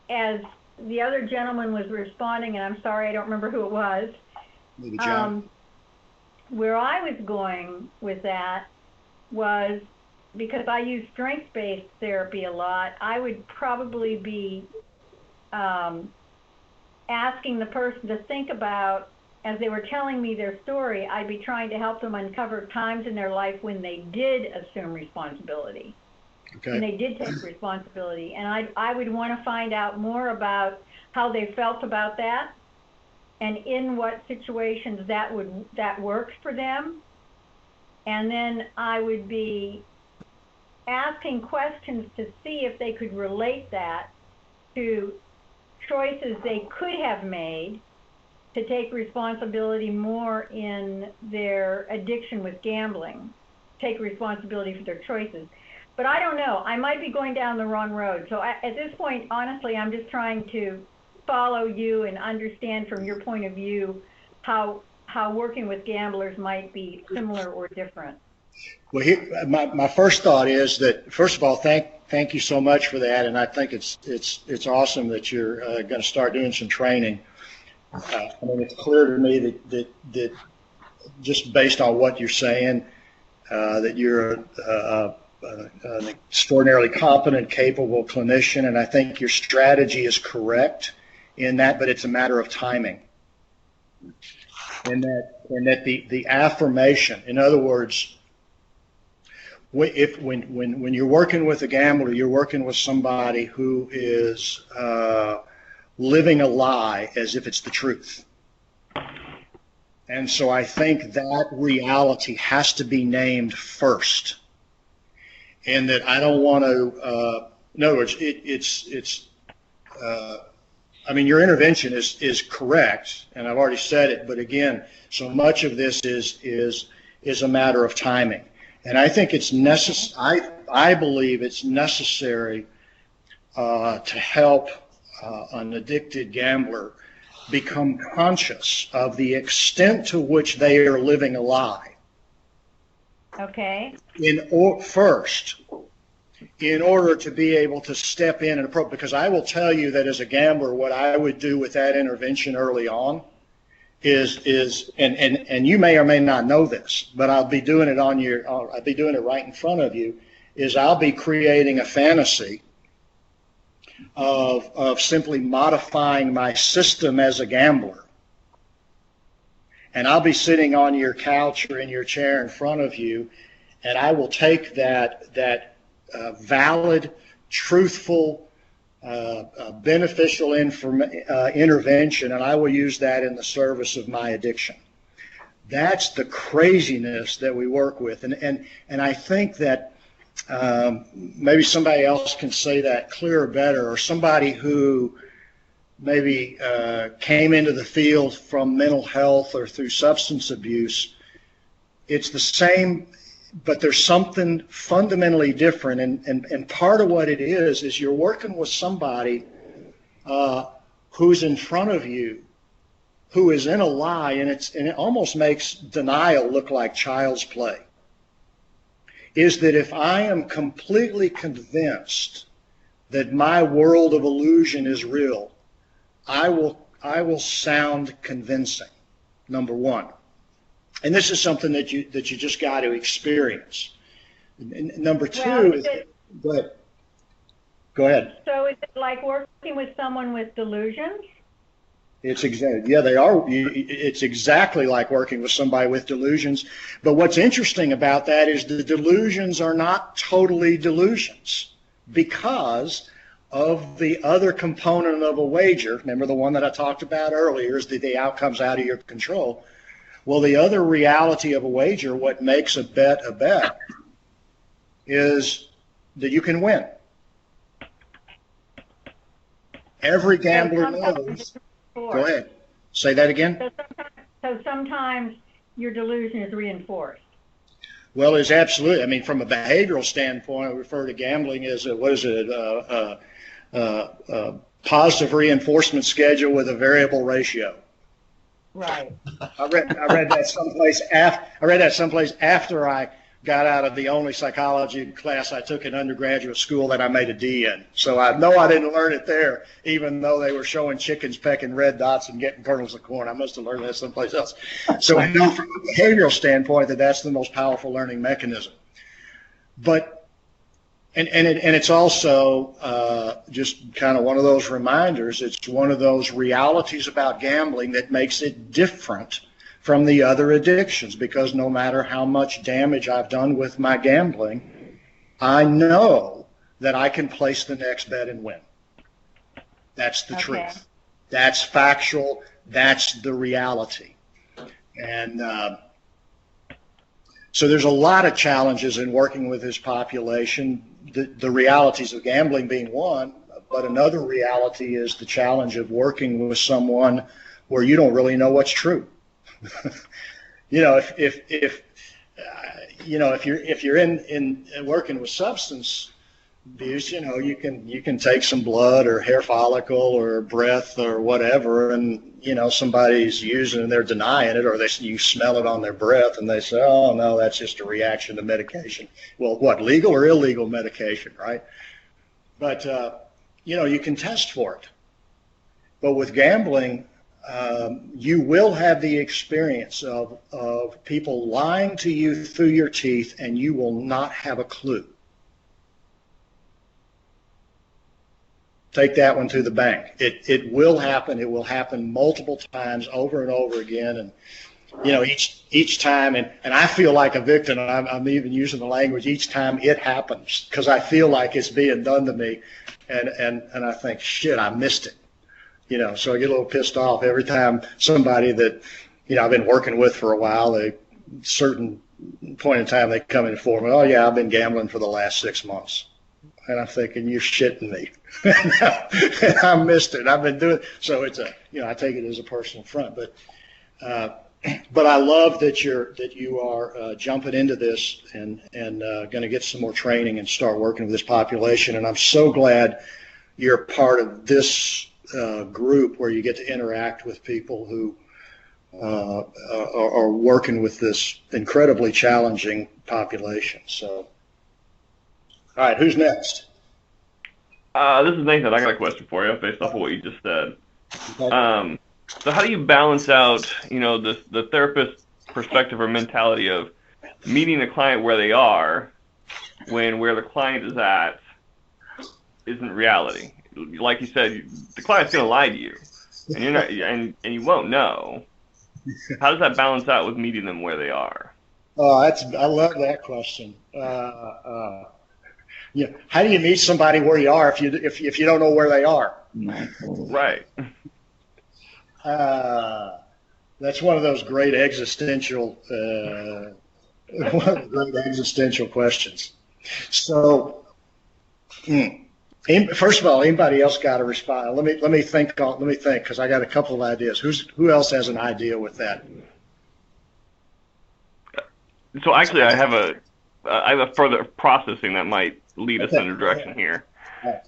as the other gentleman was responding, and I'm sorry, I don't remember who it was, where I was going with that was, because I use strength-based therapy a lot, I would probably be asking the person to think about, as they were telling me their story, I'd be trying to help them uncover times in their life when they did assume responsibility. Okay. And they did take responsibility. And I would want to find out more about how they felt about that, and in what situations that worked for them. And then I would be asking questions to see if they could relate that to choices they could have made to take responsibility more in their addiction with gambling, take responsibility for their choices. But I don't know. I might be going down the wrong road. So at this point, honestly, I'm just trying to follow you and understand from your point of view how working with gamblers might be similar or different. Well, my first thought is that, first of all, thank you so much for that, and I think it's awesome that you're going to start doing some training. It's clear to me that just based on what you're saying, that you're an extraordinarily competent, capable clinician, and I think your strategy is correct in that, but it's a matter of timing. And that the affirmation, in other words, when you're working with a gambler, you're working with somebody who is living a lie as if it's the truth. And so I think that reality has to be named first. And that I don't want to, in other words, I mean, your intervention is correct, and I've already said it, but again, so much of this is a matter of timing. And I think it's necessary, I believe it's necessary to help an addicted gambler become conscious of the extent to which they are living a lie. Okay. First, in order to be able to step in and approach, because I will tell you that as a gambler, what I would do with that intervention early on is and you may or may not know this, but I'll be doing it I'll be doing it right in front of you, is I'll be creating a fantasy of simply modifying my system as a gambler. And I'll be sitting on your couch or in your chair in front of you, and I will take that valid, truthful, beneficial intervention, and I will use that in the service of my addiction. That's the craziness that we work with, and I think that maybe somebody else can say that clearer, better, or somebody who maybe came into the field from mental health or through substance abuse. It's the same, but there's something fundamentally different, and part of what it is you're working with somebody who's in front of you, who is in a lie, and it almost makes denial look like child's play. Is that if I am completely convinced that my world of illusion is real, I will sound convincing, number one. And this is something that you just got to experience. And number two go ahead. So is it like working with someone with delusions? It's they are. It's exactly like working with somebody with delusions. But what's interesting about that is the delusions are not totally delusions, because of the other component of a wager. Remember the one that I talked about earlier, is the outcomes out of your control. Well, the other reality of a wager, what makes a bet, is that you can win. Every gambler knows. Go ahead. Say that again. So sometimes your delusion is reinforced. Well, it's absolutely. I mean, from a behavioral standpoint, I refer to gambling as a positive reinforcement schedule with a variable ratio. Right. I read that someplace after I got out of the only psychology class I took in undergraduate school that I made a D in. So I know I didn't learn it there, even though they were showing chickens pecking red dots and getting kernels of corn. I must have learned that someplace else. So I know from a behavioral standpoint that's the most powerful learning mechanism. But and it's also just kind of one of those reminders. It's one of those realities about gambling that makes it different from the other addictions, because no matter how much damage I've done with my gambling, I know that I can place the next bet and win. That's the truth. That's factual. That's the reality. And so there's a lot of challenges in working with this population, the realities of gambling being one, but another reality is the challenge of working with someone where you don't really know what's true. If you're in working with substance abuse, you can take some blood or hair follicle or breath or whatever, and somebody's using it and they're denying it, or you smell it on their breath and they say, oh no, that's just a reaction to medication. Well, what, legal or illegal medication, right? But you can test for it. But with gambling, you will have the experience of people lying to you through your teeth, and you will not have a clue. Take that one to the bank. It will happen. It will happen multiple times over and over again. each time, and I feel like a victim. I'm even using the language each time it happens because I feel like it's being done to me, and I think, shit, I missed it. So I get a little pissed off every time somebody that I've been working with for a while, a certain point in time they come in for me. Oh yeah, I've been gambling for the last 6 months, and I'm thinking, you're shitting me. I missed it. I've been doing so. It's I take it as a personal front, but I love that you are jumping into this and going to get some more training and start working with this population. And I'm so glad you're part of this group where you get to interact with people who are working with this incredibly challenging population. So, all right, who's next? This is Nathan. I got a question for you based off of what you just said. So how do you balance out, the therapist perspective or mentality of meeting the client where they are when where the client is at isn't reality? Like you said, the client's going to lie to you, and you're not, and you won't know. How does that balance out with meeting them where they are? Oh, I love that question. How do you meet somebody where you are if you don't know where they are? Right. That's one of those great existential questions. So, first of all, anybody else got to respond? Let me think because I got a couple of ideas. Who else has an idea with that? So actually, I have a further processing that might lead us in a direction here.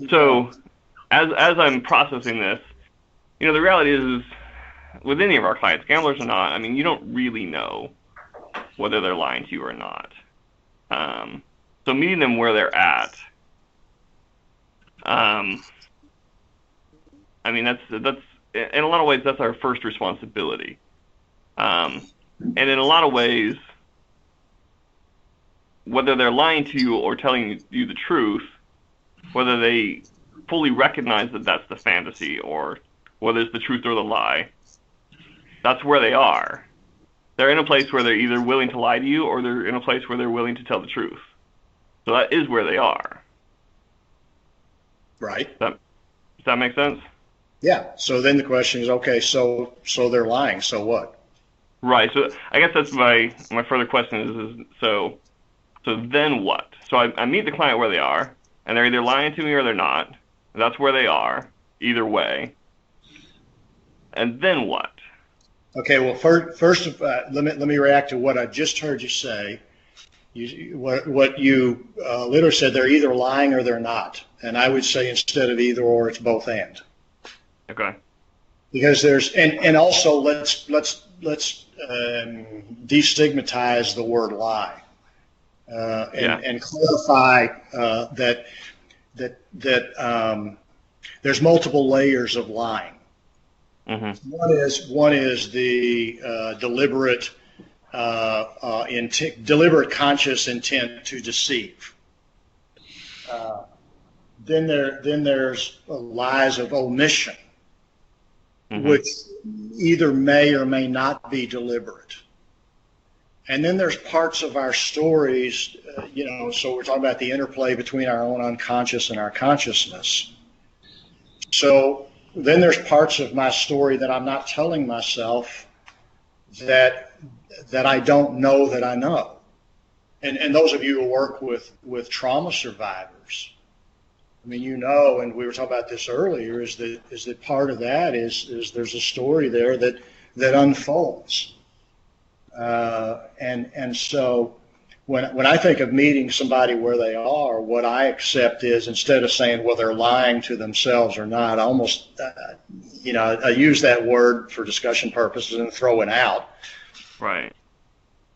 So, as I'm processing this, the reality is with any of our clients, gamblers or not, you don't really know whether they're lying to you or not. So meeting them where they're at, that's in a lot of ways that's our first responsibility. And in a lot of ways, whether they're lying to you or telling you the truth, whether they fully recognize that that's the fantasy or whether it's the truth or the lie, that's where they are. They're in a place where they're either willing to lie to you or they're in a place where they're willing to tell the truth. So that is where they are. Right. Does that make sense? Yeah. So then the question is, okay, so they're lying. So what? Right. So I guess that's my further question is so then what? So I meet the client where they are, and they're either lying to me or they're not. That's where they are, either way. And then what? Okay, well, first, let me react to what I just heard you say. What you literally said, they're either lying or they're not. And I would say instead of either or, it's both and. Okay. Because there's and also let's destigmatize the word lie and clarify that there's multiple layers of lying. Mm-hmm. One is the deliberate conscious intent to deceive. Then there's lies of omission, mm-hmm. which either may or may not be deliberate. And then there's parts of our stories, so we're talking about the interplay between our own unconscious and our consciousness. So then there's parts of my story that I'm not telling myself that I don't know that I know. And those of you who work with trauma survivors, and we were talking about this earlier, is that part of that is there's a story there that unfolds. And so when I think of meeting somebody where they are, what I accept is instead of saying, well, they're lying to themselves or not, I almost, I use that word for discussion purposes and throw it out. Right.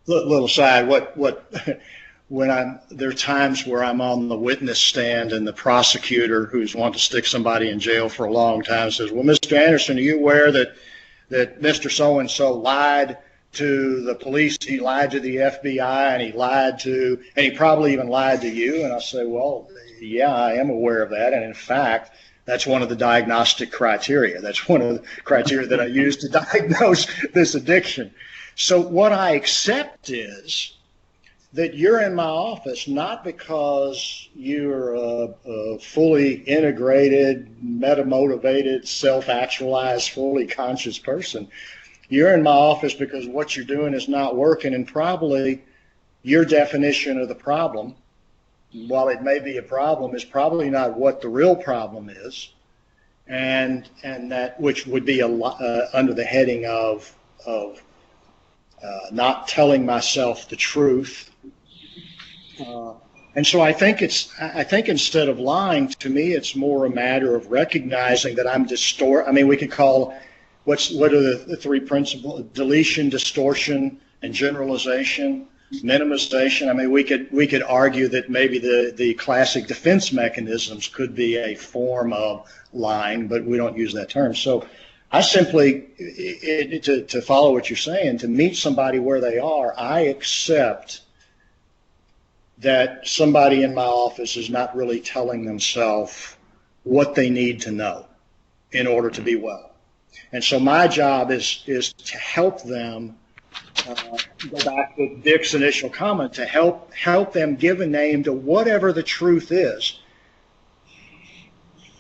Little side, there are times where I'm on the witness stand and the prosecutor who's wanting to stick somebody in jail for a long time says, well, Mr. Anderson, are you aware that Mr. So-and-so lied to the police, he lied to the FBI, and he probably even lied to you? And I say, well, yeah, I am aware of that. And in fact, that's one of the diagnostic criteria. That's one of the criteria that I use to diagnose this addiction. So what I accept is that you're in my office not because you're a fully integrated, meta-motivated, self-actualized, fully conscious person. You're in my office because what you're doing is not working, and probably your definition of the problem, while it may be a problem, is probably not what the real problem is, and that which would be under the heading of not telling myself the truth. And so I think instead of lying, to me, it's more a matter of recognizing that I'm we could call what are the three principles: deletion, distortion, and generalization, minimization. I mean, we could argue that maybe the classic defense mechanisms could be a form of lying, but we don't use that term. So I simply, to follow what you're saying, to meet somebody where they are, I accept that somebody in my office is not really telling themselves what they need to know in order to be well. And so my job is to help them, go back to Dick's initial comment, to help them give a name to whatever the truth is,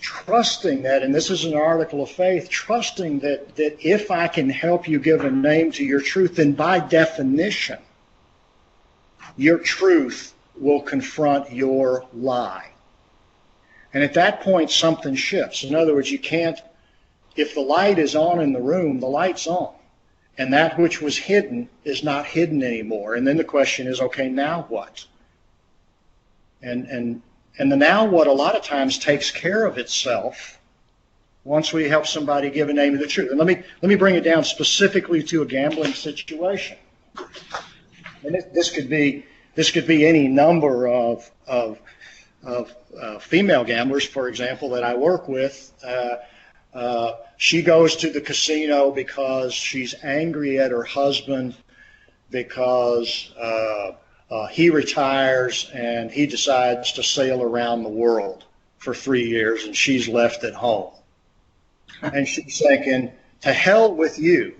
trusting that, and this is an article of faith, trusting that if I can help you give a name to your truth, then by definition, your truth will confront your lie. And at that point, something shifts. In other words, you can't, if the light is on in the room, the light's on. And that which was hidden is not hidden anymore. And then the question is, okay, now what? And the now what a lot of times takes care of itself once we help somebody give a name to the truth. And let me bring it down specifically to a gambling situation. And this could be any number of female gamblers, for example, that I work with. She goes to the casino because she's angry at her husband because he retires and he decides to sail around the world for 3 years and she's left at home. And she's thinking, to hell with you.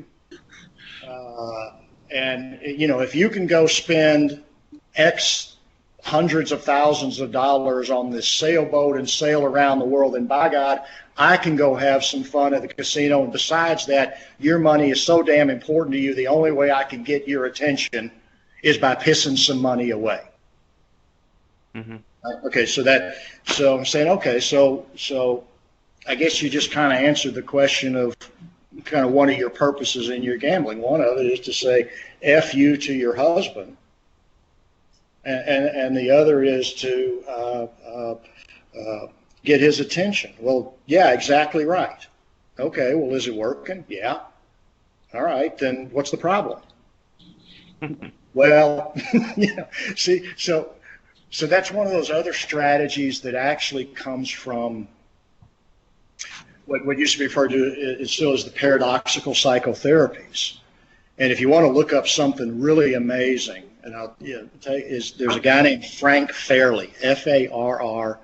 And, if you can go spend X hundreds of thousands of dollars on this sailboat and sail around the world, and by God, I can go have some fun at the casino. And besides that, your money is so damn important to you, the only way I can get your attention is by pissing some money away. Mm-hmm. Okay, so I'm saying, okay, so I guess you just kind of answered the question of kind of one of your purposes in your gambling. One of it is to say F you to your husband. And the other is to get his attention. Well, yeah, exactly right. Okay, well, is it working? Yeah. All right, then what's the problem? Well, see, so that's one of those other strategies that actually comes from what used to be referred to still as the paradoxical psychotherapies. And if you want to look up something really amazing, and there's a guy named Frank Fairley, Farrelly,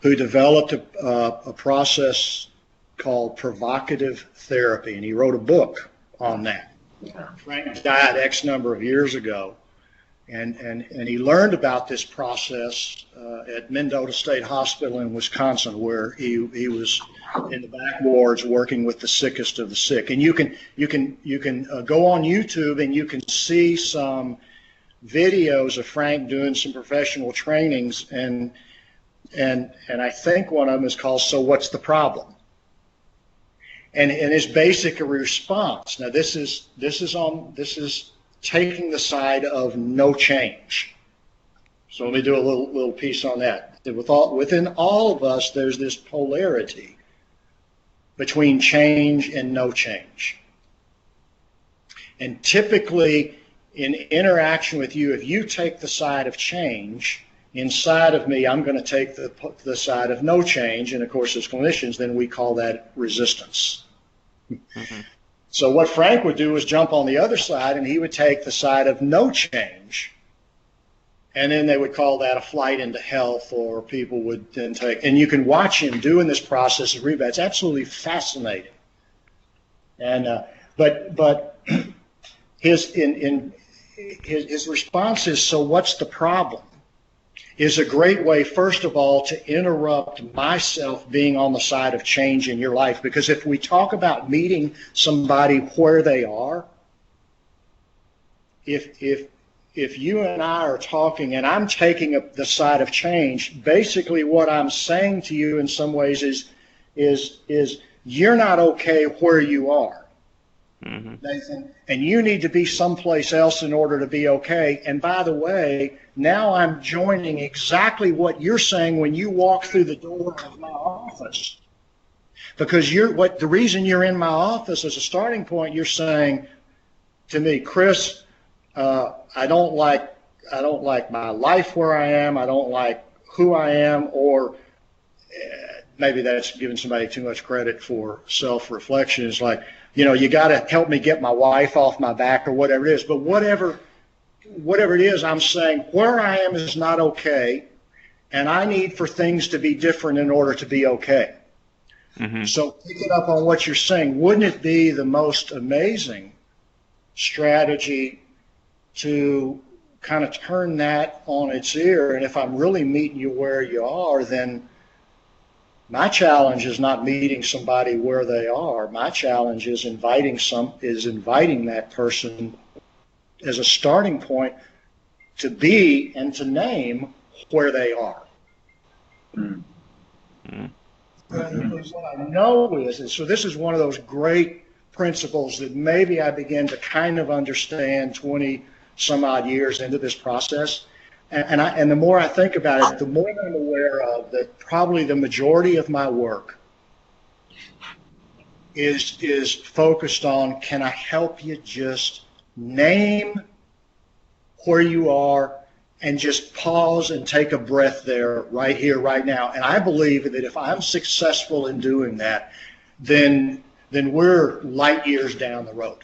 who developed a process called provocative therapy, and he wrote a book on that. Frank died X number of years ago, and he learned about this process at Mendota State Hospital in Wisconsin, where he was in the back wards working with the sickest of the sick. And you can go on YouTube and you can see some videos of Frank doing some professional trainings, and I think one of them is called "So What's the Problem?" And his basic response. Now this is taking the side of no change. So let me do a little piece on that. Within all of us, there's this polarity between change and no change. And typically, in interaction with you, if you take the side of change, inside of me, I'm going to take the side of no change. And of course, as clinicians, then we call that resistance. Mm-hmm. So what Frank would do is jump on the other side, and he would take the side of no change. And then they would call that a flight into health, or people would then take, and you can watch him doing this process of rebound. It's absolutely fascinating. And but his response is, so what's the problem? Is a great way, first of all, to interrupt myself being on the side of change in your life. Because if we talk about meeting somebody where they are, if you and I are talking and I'm taking the side of change, basically what I'm saying to you in some ways is you're not okay where you are. Nathan, and you need to be someplace else in order to be okay. And by the way, now I'm joining exactly what you're saying when you walk through the door of my office. Because the reason you're in my office as a starting point, you're saying to me, Chris, I don't like my life where I am. I don't like who I am, or maybe that's giving somebody too much credit for self-reflection. It's like, you got to help me get my wife off my back or whatever it is. But whatever it is, I'm saying where I am is not okay, and I need for things to be different in order to be okay. So picking up on what you're saying, wouldn't it be the most amazing strategy to kind of turn that on its ear? And if I'm really meeting you where you are, then my challenge is not meeting somebody where they are. My challenge is inviting that person as a starting point to be and to name where they are. What I know is, so this is one of those great principles that maybe I began to kind of understand 20 some odd years into this process. And the more I think about it, the more I'm aware of that probably the majority of my work is focused on, can I help you just name where you are and just pause and take a breath there, right here, right now. And I believe that if I'm successful in doing that, then we're light years down the road.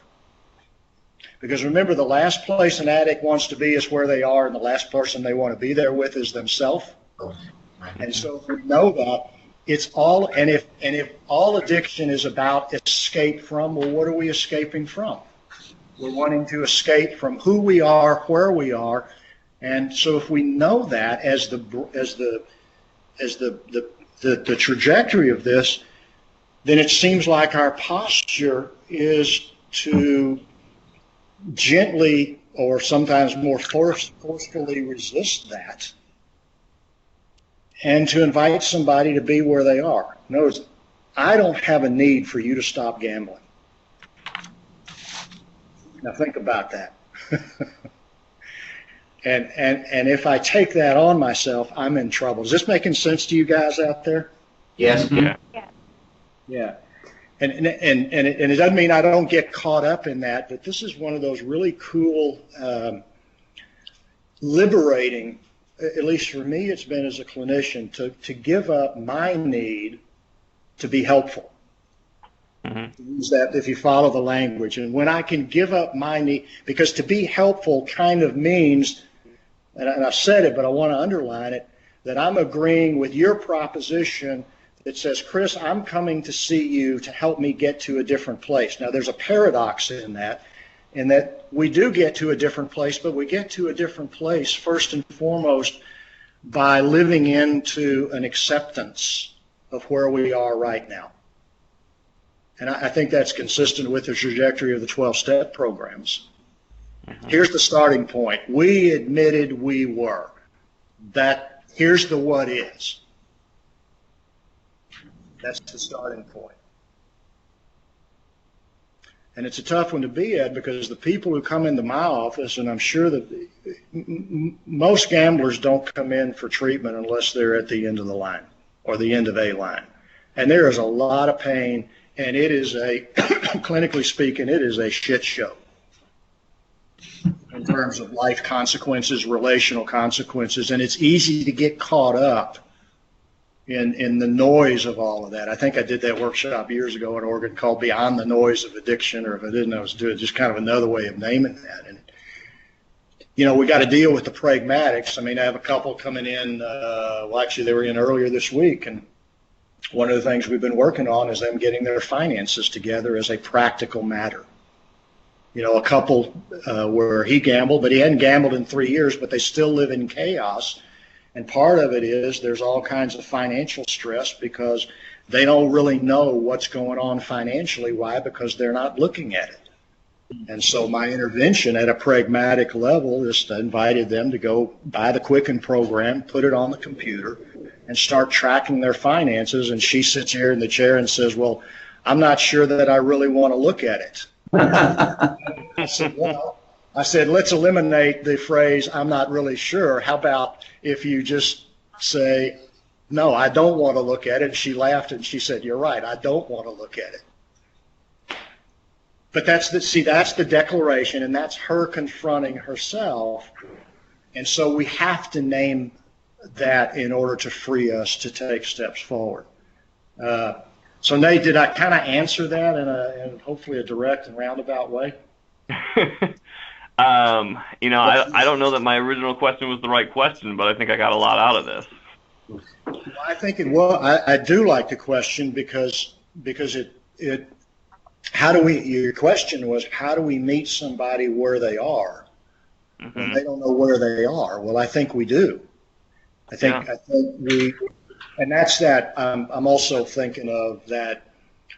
Because remember, the last place an addict wants to be is where they are, and the last person they want to be there with is themselves. And so if we know that, it's all, and if all addiction is about escape from, well, what are we escaping from? We're wanting to escape from who we are, where we are. And so if we know that as the trajectory of this, then it seems like our posture is to gently or sometimes more forcefully resist that and to invite somebody to be where they are. Notice, I don't have a need for you to stop gambling. Now think about that. And if I take that on myself, I'm in trouble. Is this making sense to you guys out there? Yes. Yeah. And it doesn't mean I don't get caught up in that, but this is one of those really cool, liberating, at least for me it's been as a clinician, to give up my need to be helpful. Use that if you follow the language. And when I can give up my need, because to be helpful kind of means, and I've said it, but I want to underline it, that I'm agreeing with your proposition that says, Chris, I'm coming to see you to help me get to a different place. Now, there's a paradox in that we do get to a different place, but we get to a different place first and foremost by living into an acceptance of where we are right now. And I think that's consistent with the trajectory of the 12-step programs. Here's the starting point. We admitted we were. Here's the what is. That's the starting point. And it's a tough one to be at because the people who come into my office, and I'm sure that most gamblers don't come in for treatment unless they're at the end of the line or the end of a line. And there is a lot of pain, and it is clinically speaking, it is a shit show in terms of life consequences, relational consequences, and it's easy to get caught up in the noise of all of that. I think I did that workshop years ago in Oregon called Beyond the Noise of Addiction, or if I didn't, I was doing just kind of another way of naming that. And, we got to deal with the pragmatics. I mean, I have a couple coming in, well, actually they were in earlier this week, and one of the things we've been working on is them getting their finances together as a practical matter. You know, a couple where he gambled, but he hadn't gambled in 3 years, but they still live in chaos. And part of it is there's all kinds of financial stress because they don't really know what's going on financially. Why? Because they're not looking at it. And so my intervention at a pragmatic level is to invited them to go buy the Quicken program, put it on the computer, and start tracking their finances. And she sits here in the chair and says, well, I'm not sure that I really want to look at it. I said, well, let's eliminate the phrase, I'm not really sure. How about if you just say, no, I don't want to look at it. And she laughed and she said, you're right, I don't want to look at it. But that's the declaration, and that's her confronting herself. And so we have to name that in order to free us to take steps forward. So Nate, did I kind of answer that in hopefully a direct and roundabout way? You know, I don't know that my original question was the right question, but I think I got a lot out of this. Well, I think it was. I do like the question because it. Your question was, how do we meet somebody where they are when they don't know where they are? Well, I think we do. I think we, and that's that. I'm also thinking of that,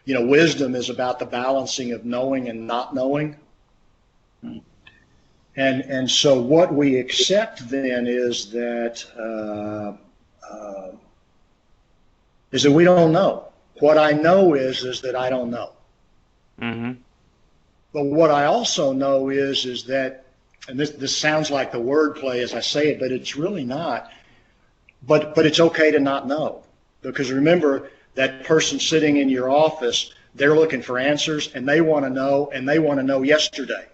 you know, wisdom is about the balancing of knowing and not knowing. And so what we accept then is that we don't know. What I know is that I don't know. Mm-hmm. But what I also know is that, and this sounds like the wordplay as I say it, but it's really not. But it's okay to not know, because remember that person sitting in your office, they're looking for answers, and they want to know, and they want to know yesterday.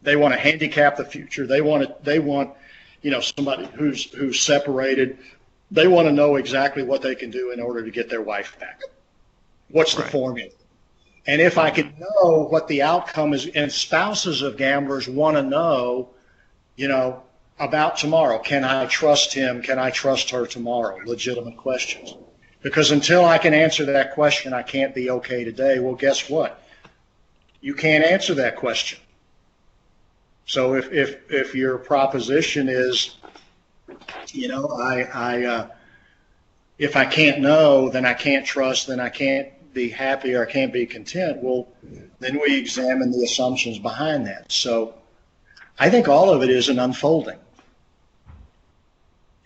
They want to handicap the future. They want, you know, somebody who's separated. They want to know exactly what they can do in order to get their wife back. What's the formula? And if I could know what the outcome is, and spouses of gamblers want to know, you know, about tomorrow. Can I trust him? Can I trust her tomorrow? Legitimate questions. Because until I can answer that question, I can't be okay today. Well, guess what? You can't answer that question. So if your proposition is, you know, if I can't know, then I can't trust, then I can't be happy or I can't be content, well, then we examine the assumptions behind that. So I think all of it is an unfolding.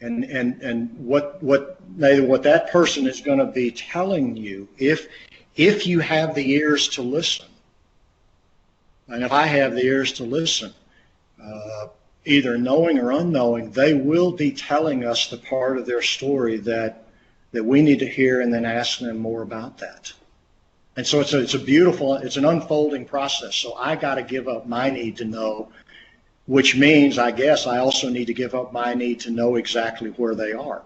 And what that person is going to be telling you, if you have the ears to listen, and if I have the ears to listen, either knowing or unknowing, they will be telling us the part of their story that we need to hear, and then ask them more about that. And so it's an unfolding process. So I got to give up my need to know, which means I guess I also need to give up my need to know exactly where they are.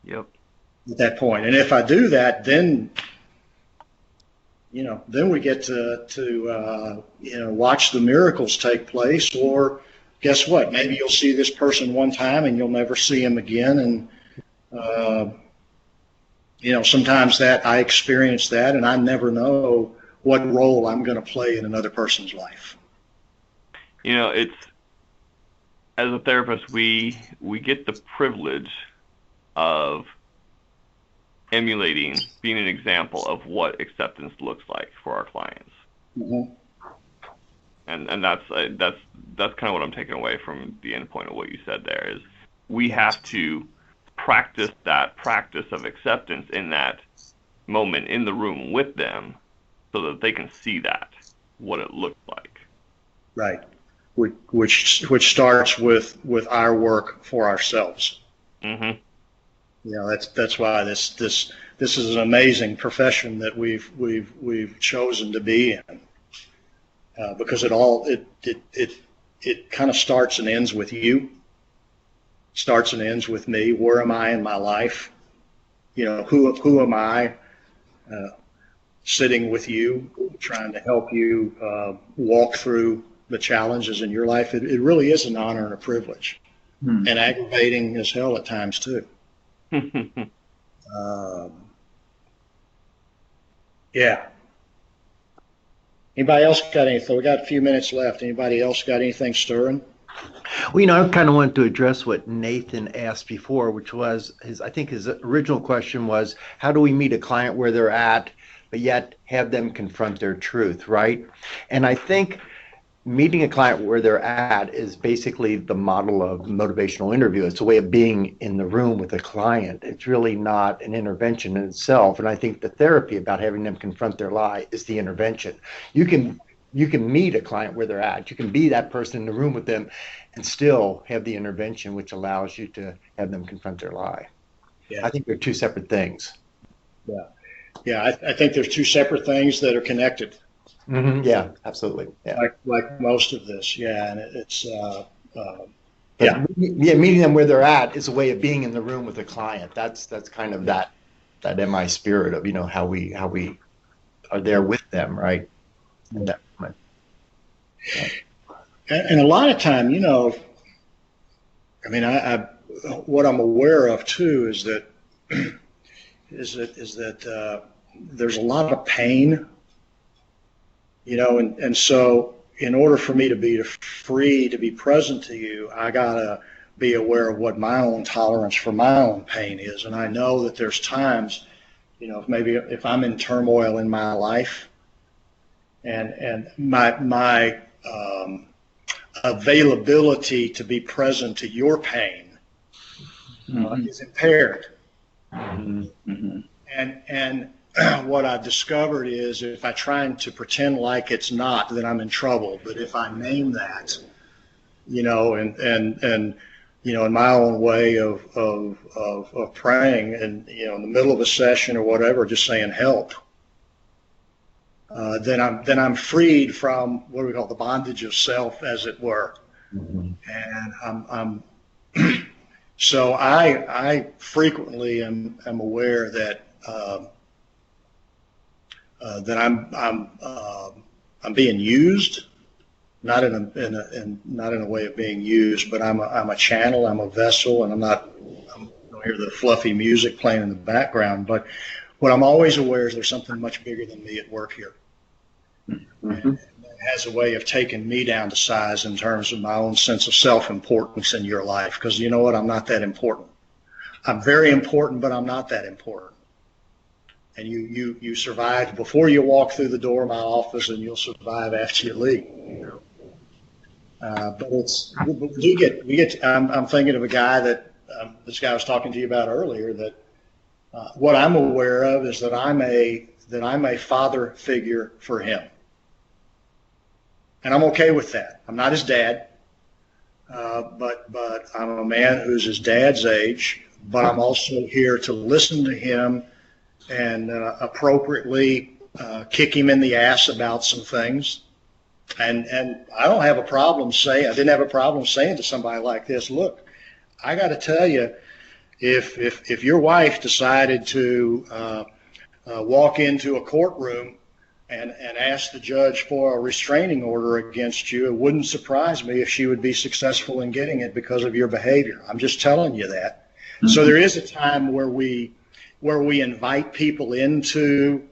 Yep. At that point. And if I do that, then, you know, then we get to you know, watch the miracles take place. Or guess what? Maybe you'll see this person one time and you'll never see him again. And, you know, sometimes that I experience that, and I never know what role I'm going to play in another person's life. You know, it's, as a therapist, we get the privilege of emulating, being an example of what acceptance looks like for our clients. Mm-hmm. And that's kind of what I'm taking away from the end point of what you said there, is we have to practice that practice of acceptance in that moment in the room with them, so that they can see that, what it looks like. Right. Which starts with our work for ourselves. Mm-hmm. You know, that's why this is an amazing profession that we've chosen to be in, because it kind of starts and ends with you. Starts and ends with me. Where am I in my life? You know, who am I sitting with you, trying to help you walk through the challenges in your life? It really is an honor and a privilege, and aggravating as hell at times too. Yeah. Anybody else got anything? We got a few minutes left. Anybody else got anything stirring? Well, I kind of wanted to address what Nathan asked before, which was I think his original question was, how do we meet a client where they're at, but yet have them confront their truth, right? And I think meeting a client where they're at is basically the model of motivational interview. It's a way of being in the room with a client. It's really not an intervention in itself. And I think the therapy about having them confront their lie is the intervention. You can meet a client where they're at. You can be that person in the room with them and still have the intervention, which allows you to have them confront their lie. Yeah. I think they're two separate things. Yeah. Yeah, I think there's two separate things that are connected. Mm-hmm. Yeah, absolutely. Yeah. Like most of this. Yeah. And it's, meeting them where they're at is a way of being in the room with a client. That's kind of that MI spirit of, how we are there with them, right? In that moment. Yeah. And a lot of time, what I'm aware of too is that there's a lot of pain, and so in order for me to be free to be present to you, I gotta be aware of what my own tolerance for my own pain is. And I know that there's times, if I'm in turmoil in my life and my availability to be present to your pain is impaired. Mm-hmm. And what I've discovered is if I try to pretend like it's not, then I'm in trouble. But if I name that, and in my own way of praying and, in the middle of a session or whatever, just saying help, then I'm freed from what we call the bondage of self, as it were. Mm-hmm. And I'm so I frequently am aware that that I'm being used, not in a way of being used, but I'm a channel, I'm a vessel, and I don't hear the fluffy music playing in the background. But what I'm always aware is there's something much bigger than me at work here. Mm-hmm. And it has a way of taking me down to size in terms of my own sense of self-importance in your life. Because you know what? I'm not that important. I'm very important, but I'm not that important. And you survived before you walk through the door of my office, and you'll survive after you leave. But we get. I'm thinking of a guy that this guy was talking to you about earlier. That what I'm aware of is that I'm a father figure for him, and I'm okay with that. I'm not his dad, but I'm a man who's his dad's age. But I'm also here to listen to him and appropriately kick him in the ass about some things. And I don't have a problem saying, I didn't have a problem saying to somebody like this, look, I got to tell you, if your wife decided to walk into a courtroom and ask the judge for a restraining order against you, it wouldn't surprise me if she would be successful in getting it because of your behavior. I'm just telling you that. Mm-hmm. So there is a time where we invite people into,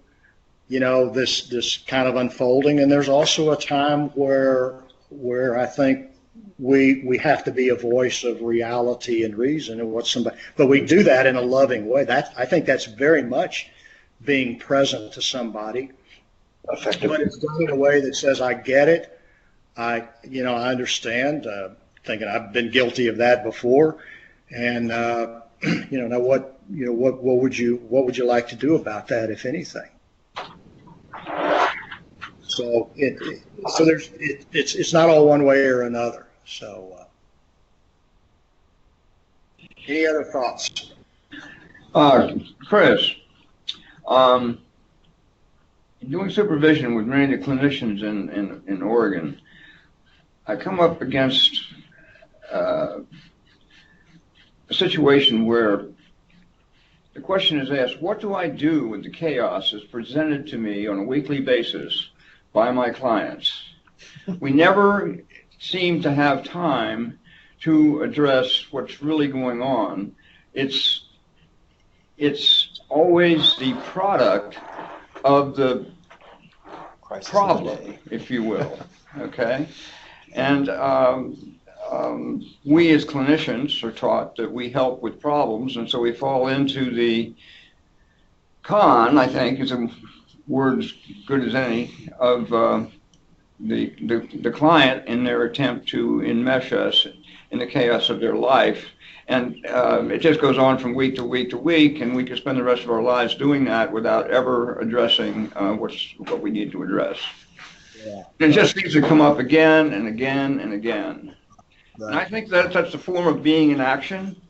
this kind of unfolding, and there's also a time where I think we have to be a voice of reality and reason and but we do that in a loving way. I think that's very much being present to somebody, effectively. But it's done in a way that says, I get it. I understand. Thinking I've been guilty of that before, and now what would you like to do about that, if anything? So it's not all one way or another. So any other thoughts? Chris, doing supervision with many of the clinicians in Oregon, I come up against a situation where the question is asked, what do I do with the chaos that's presented to me on a weekly basis by my clients? We never seem to have time to address what's really going on. It's always the product of the problem, if you will. Okay, and we as clinicians are taught that we help with problems, and so we fall into the con, I think, is a word as good as any, of the client in their attempt to enmesh us in the chaos of their life. And it just goes on from week to week to week, and we can spend the rest of our lives doing that without ever addressing what we need to address. Yeah. And it just seems to come up again and again and again. Right. And I think that's the form of being in action,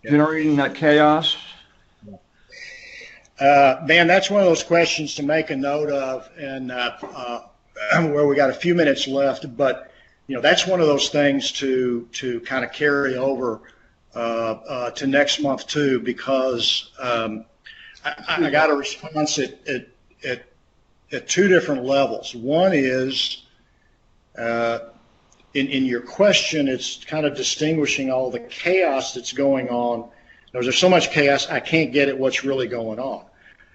generating that chaos. Man, that's one of those questions to make a note of, and where we got a few minutes left, but that's one of those things to kind of carry over to next month too, because I got a response at two different levels. One is in your question, it's kind of distinguishing all the chaos that's going on. There's so much chaos, I can't get at what's really going on.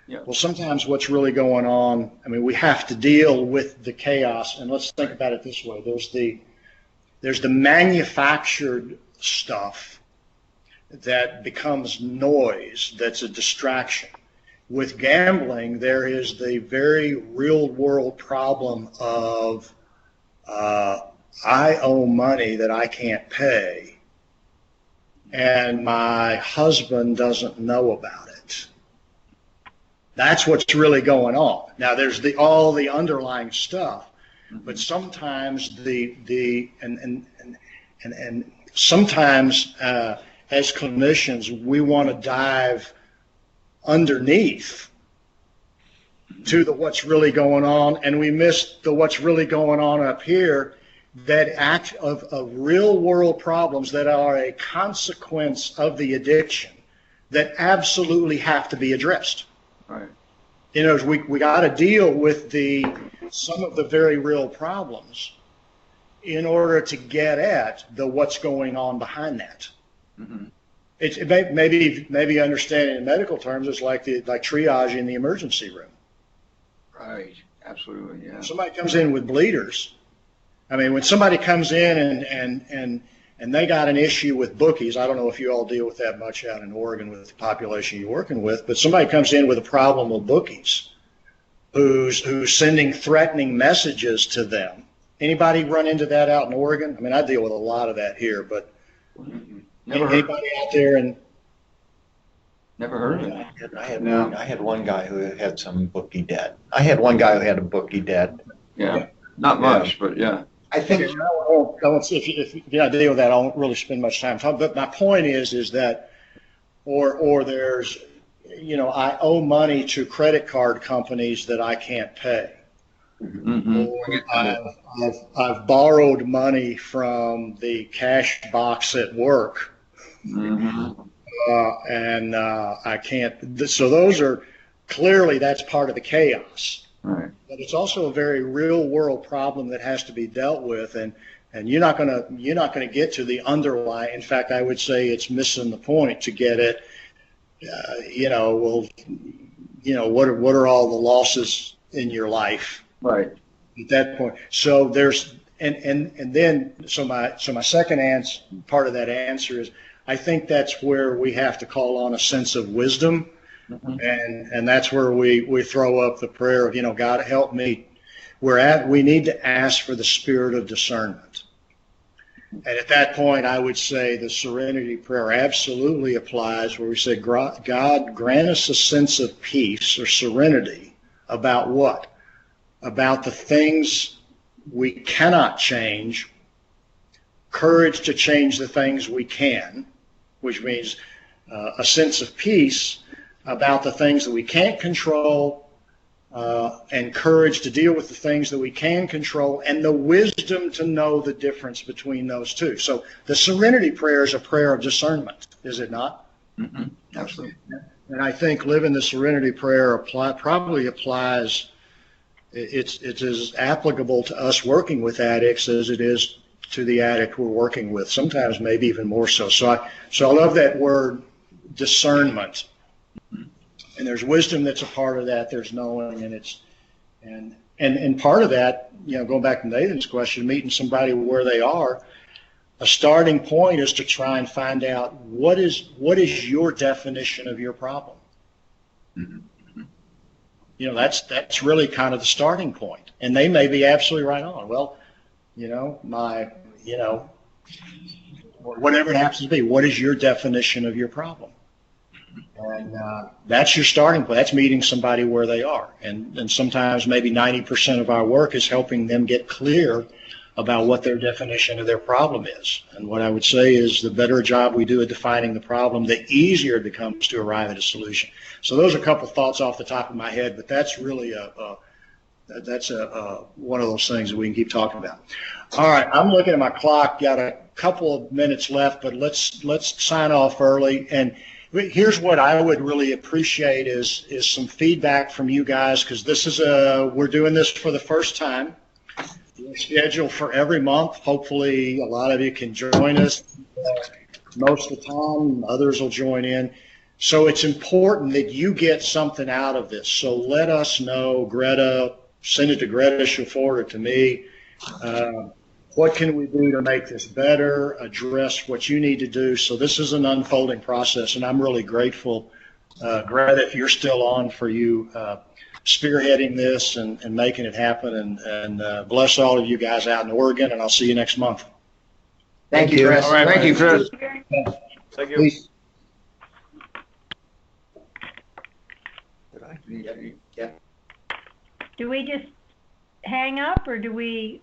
Yeah. Well, sometimes what's really going on, I mean, we have to deal with the chaos, and let's think about it this way. There's the manufactured stuff that becomes noise, that's a distraction. With gambling, there is the very real world problem of I owe money that I can't pay, and my husband doesn't know about it. That's what's really going on. Now, there's all the underlying stuff, but sometimes sometimes as clinicians, we want to dive underneath to the what's really going on, and we miss the what's really going on up here, that act of real world problems that are a consequence of the addiction that absolutely have to be addressed. Right. We got to deal with some of the very real problems in order to get at what's going on behind that. Mm-hmm. Maybe understanding in medical terms is like triage in the emergency room. Right. Absolutely. Yeah. Somebody comes in with bleeders. I mean, when somebody comes in and they got an issue with bookies, I don't know if you all deal with that much out in Oregon with the population you're working with, but somebody comes in with a problem with bookies who's sending threatening messages to them. Anybody run into that out in Oregon? I mean, I deal with a lot of that here, but anybody out there? And never heard of it. I had one guy who had some bookie debt. I had one guy who had a bookie debt. Yeah, not much, but yeah. I think if you deal with that, I won't really spend much time talking. But my point is that, or there's, I owe money to credit card companies that I can't pay. Mm-hmm. Or I've borrowed money from the cash box at work, mm-hmm. And I can't. So those are clearly, that's part of the chaos. Right. But it's also a very real world problem that has to be dealt with, and you're not gonna get to the underlying. In fact, I would say it's missing the point to get it. What are all the losses in your life? Right. At that point. So there's so my second part of that answer is, I think that's where we have to call on a sense of wisdom. Mm-hmm. And that's where we throw up the prayer of, God, help me. We need to ask for the spirit of discernment. And at that point, I would say the serenity prayer absolutely applies, where we say, God, grant us a sense of peace or serenity about what? About the things we cannot change, courage to change the things we can, which means a sense of peace about the things that we can't control, and courage to deal with the things that we can control, and the wisdom to know the difference between those two. So the serenity prayer is a prayer of discernment, is it not? Mm-hmm. Absolutely. And I think living the serenity prayer probably applies. It's as applicable to us working with addicts as it is to the addict we're working with. Sometimes maybe even more so. So I love that word discernment. And there's wisdom that's a part of that. There's knowing, and part of that, going back to Nathan's question, meeting somebody where they are, a starting point is to try and find out what is your definition of your problem. That's really kind of the starting point. And they may be absolutely right on. Well, whatever it happens to be, what is your definition of your problem? And that's your starting point. That's meeting somebody where they are. And sometimes maybe 90% of our work is helping them get clear about what their definition of their problem is. And what I would say is the better a job we do at defining the problem, the easier it becomes to arrive at a solution. So those are a couple of thoughts off the top of my head, but that's really one of those things that we can keep talking about. All right, I'm looking at my clock, got a couple of minutes left, but let's sign off early. And here's what I would really appreciate is some feedback from you guys, because we're doing this for the first time. We're scheduled for every month. Hopefully a lot of you can join us most of the time. Others will join in. So it's important that you get something out of this. So let us know. Greta, send it to Greta. She'll forward it to me. What can we do to make this better, address what you need to do? So this is an unfolding process, and I'm really grateful, Greta, if you're still on, for you spearheading this and making it happen. And bless all of you guys out in Oregon, and I'll see you next month. Thank you, Chris. All right, thank you, Chris. Thank you. Please. Do we just hang up, or do we